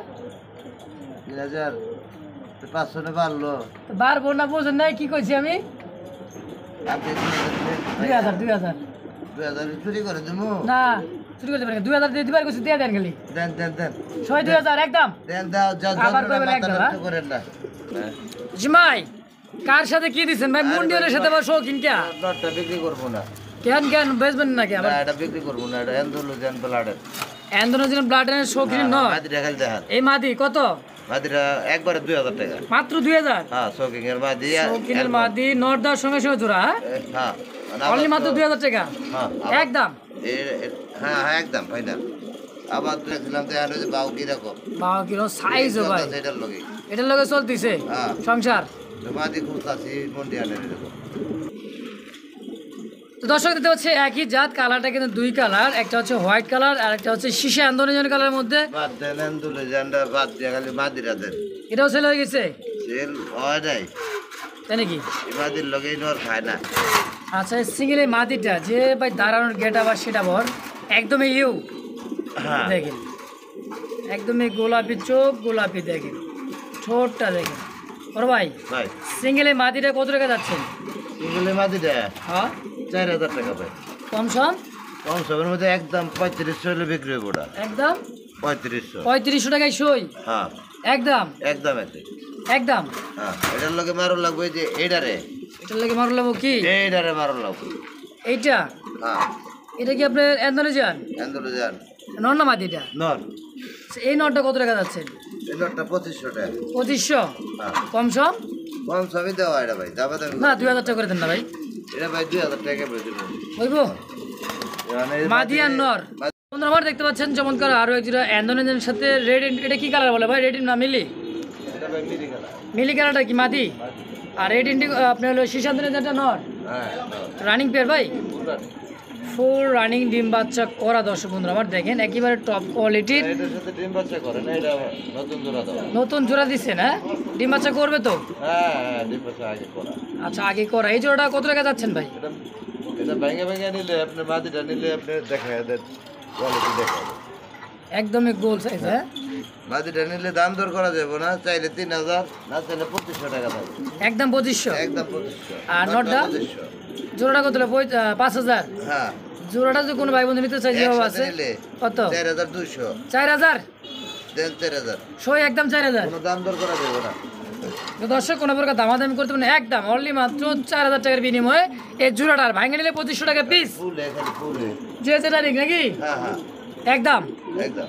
3000 তো 500 নে বাড়লো বারবো না বোঝেন নাই কি কইছি আমি আপনি 2000 2000 চুরি করে দিমু না চুরি করতে পারেন 2000 দিয়ে দিবার কইছি দিয়ে দেন গেলি দেন দেন দেন 2000 একদম দেন দাও যা আবার কইবেন মাথা একদম, নষ্ট করেন না জিমাই কার সাথে কি দিছেন ভাই মুন্ডিয়ালের সাথে আবার শৌখিন কে নটটা বিক্রি করবো না কেন কেন বেচবেন নাকি না আবার এটা বিক্রি করবো না এটা এন্ডোলোজেন ব্লাডের অ্যান্ডোনোজিন ব্লাডের শৌখিন ন মাদিরা খালি দেখান এই মাদি কত মাদিরা একবারে 2000 টাকা মাত্র 2000 হ্যাঁ শৌকিং এর মাদি শৌখিনের মাদি নর দেওয়ার সঙ্গে সঙ্গে জোড়া হ্যাঁ অনলি মাত্র 2000 টাকা হ্যাঁ একদম হ্যাঁ হ্যাঁ একদম ফাইনাল আবার দেখছিলাম তো আর বাউ কিরকম 12 কিলো সাইজ ভাই এটার লগে এটার লগে চলতিছে হ্যাঁ। সংসার মাদি খুঁজতাছি মন্ডিয়ালের এরকম তো দর্শক দেখতে পাচ্ছে একই জাত কালারটা কিন্তু দুই কালার একটা হচ্ছে হোয়াইট কালার আর একটা হচ্ছে শিশা আন্দোলন কালারের মধ্যে বাদ দেন এন্ডোলোজেনটা বাদ দিয়ে খালি মাদিরা দেন এটাও সেল হয়ে গেছে সেল হয় নাই তাই নাকি এই মাদির লগে নর খায় না আচ্ছা সিঙ্গেল এই মাদিটা যে ভাই দাঁড়ানোর গেটা বা সেটা বর একদমই ইউ হ্যাঁ দেখেন একদমই গোলাপি চোখ গোলাপি দেখেন ঠোঁটটা দেখেন ওর ভাই ভাই সিঙ্গেল এই মাদিটা কত টাকা যাচ্ছেন সিঙ্গেলে মাদিরা হ্যাঁ 4000 টাকা ভাই কম সম কম সবের মধ্যে একদম 3500 হলে বিক্রি হবে ওটা একদম 3500 3500 টাকায় সই হ্যাঁ একদম একদম এতে একদম হ্যাঁ এটার লগে মারো লাগবে যে এইটারে এটার লাগে মারো লাগবো কি এইটারে মারো লাগবে এইটা হ্যাঁ এটা কি আপনার এন্দোনেশিয়ান এন্ডোলোজেন নর না মাদিটা নর এই নটটা কত টাকা যাচ্ছে এই নটটা 2500 টাকা 2500 হ্যাঁ কম সম কম সবই দেওয়া এটা ভাই দাবা দামি না 2000 টাকা করে দেন না ভাই এটা ভাই 2000 টাকা বেশি দেবো হইব মাদি আর নর বন্ধুরা আমার দেখতে পাচ্ছেন চমৎকার আরো এক জোড়া এন্দোনেশিয়ানের সাথে রেড এটা কি কালার বলে ভাই রেড না মিলি এটা ভাই মিলি গেল মিলি কালারটা কি মাদি আর রেড ইন্ডি আপনার হলো শিশান্তনেশিয়ানটা নর হ্যাঁ রানিং পেয়ার ভাই পুরা ফুল রানিং ডিম বাচ্চা করা দর্শক বন্ধুরা আমার দেখেন একেবারে টপ কোয়ালিটির এটার সাথে ডিম বাচ্চা করে না এটা নতুন জোড়া দাও নতুন জোড়া দিচ্ছেন হ্যাঁ ডিম বাচ্চা করবে তো হ্যাঁ হ্যাঁ ডিম বাচ্চা আগে করা আচ্ছা আগে করা এই জোড়াটা কত টাকা যাচ্ছেন ভাই এটা এটা ভেঙে ভেঙে নিলে আপনি মাদিটা নিলে আপনি দেখা দেন কোয়ালিটি দেখা যাবে একদমই গোল সাইজ হ্যাঁ মাদিটা নিলে দাম দর করা যাবে না চাইলে 3000 না চাইলে 2500 টাকা থাকবে একদম 2500 একদম 2500 আর নটটা? 2500 জোড়াটা কত হলো 5000 হ্যাঁ জোড়াটা যদি কোনো ভাই বন্ধু নিতে চাই যেভাবে একসাথে আছে নিলে কত 4200 4000 দেন 4000 সই একদম 4000 কোনো দাম দর করা যাবে না তো দর্শক কোনো প্রকার দামাদামি করতে পারেন একদম অনলি মাত্র 4000 টাকার বিনিময়ে এই জোড়াটার ভাঙে নিলে 2500 টাকা পিস ফুলে খালি ফুলে যে যেটা নাকি হ্যাঁ হ্যাঁ একদম একদম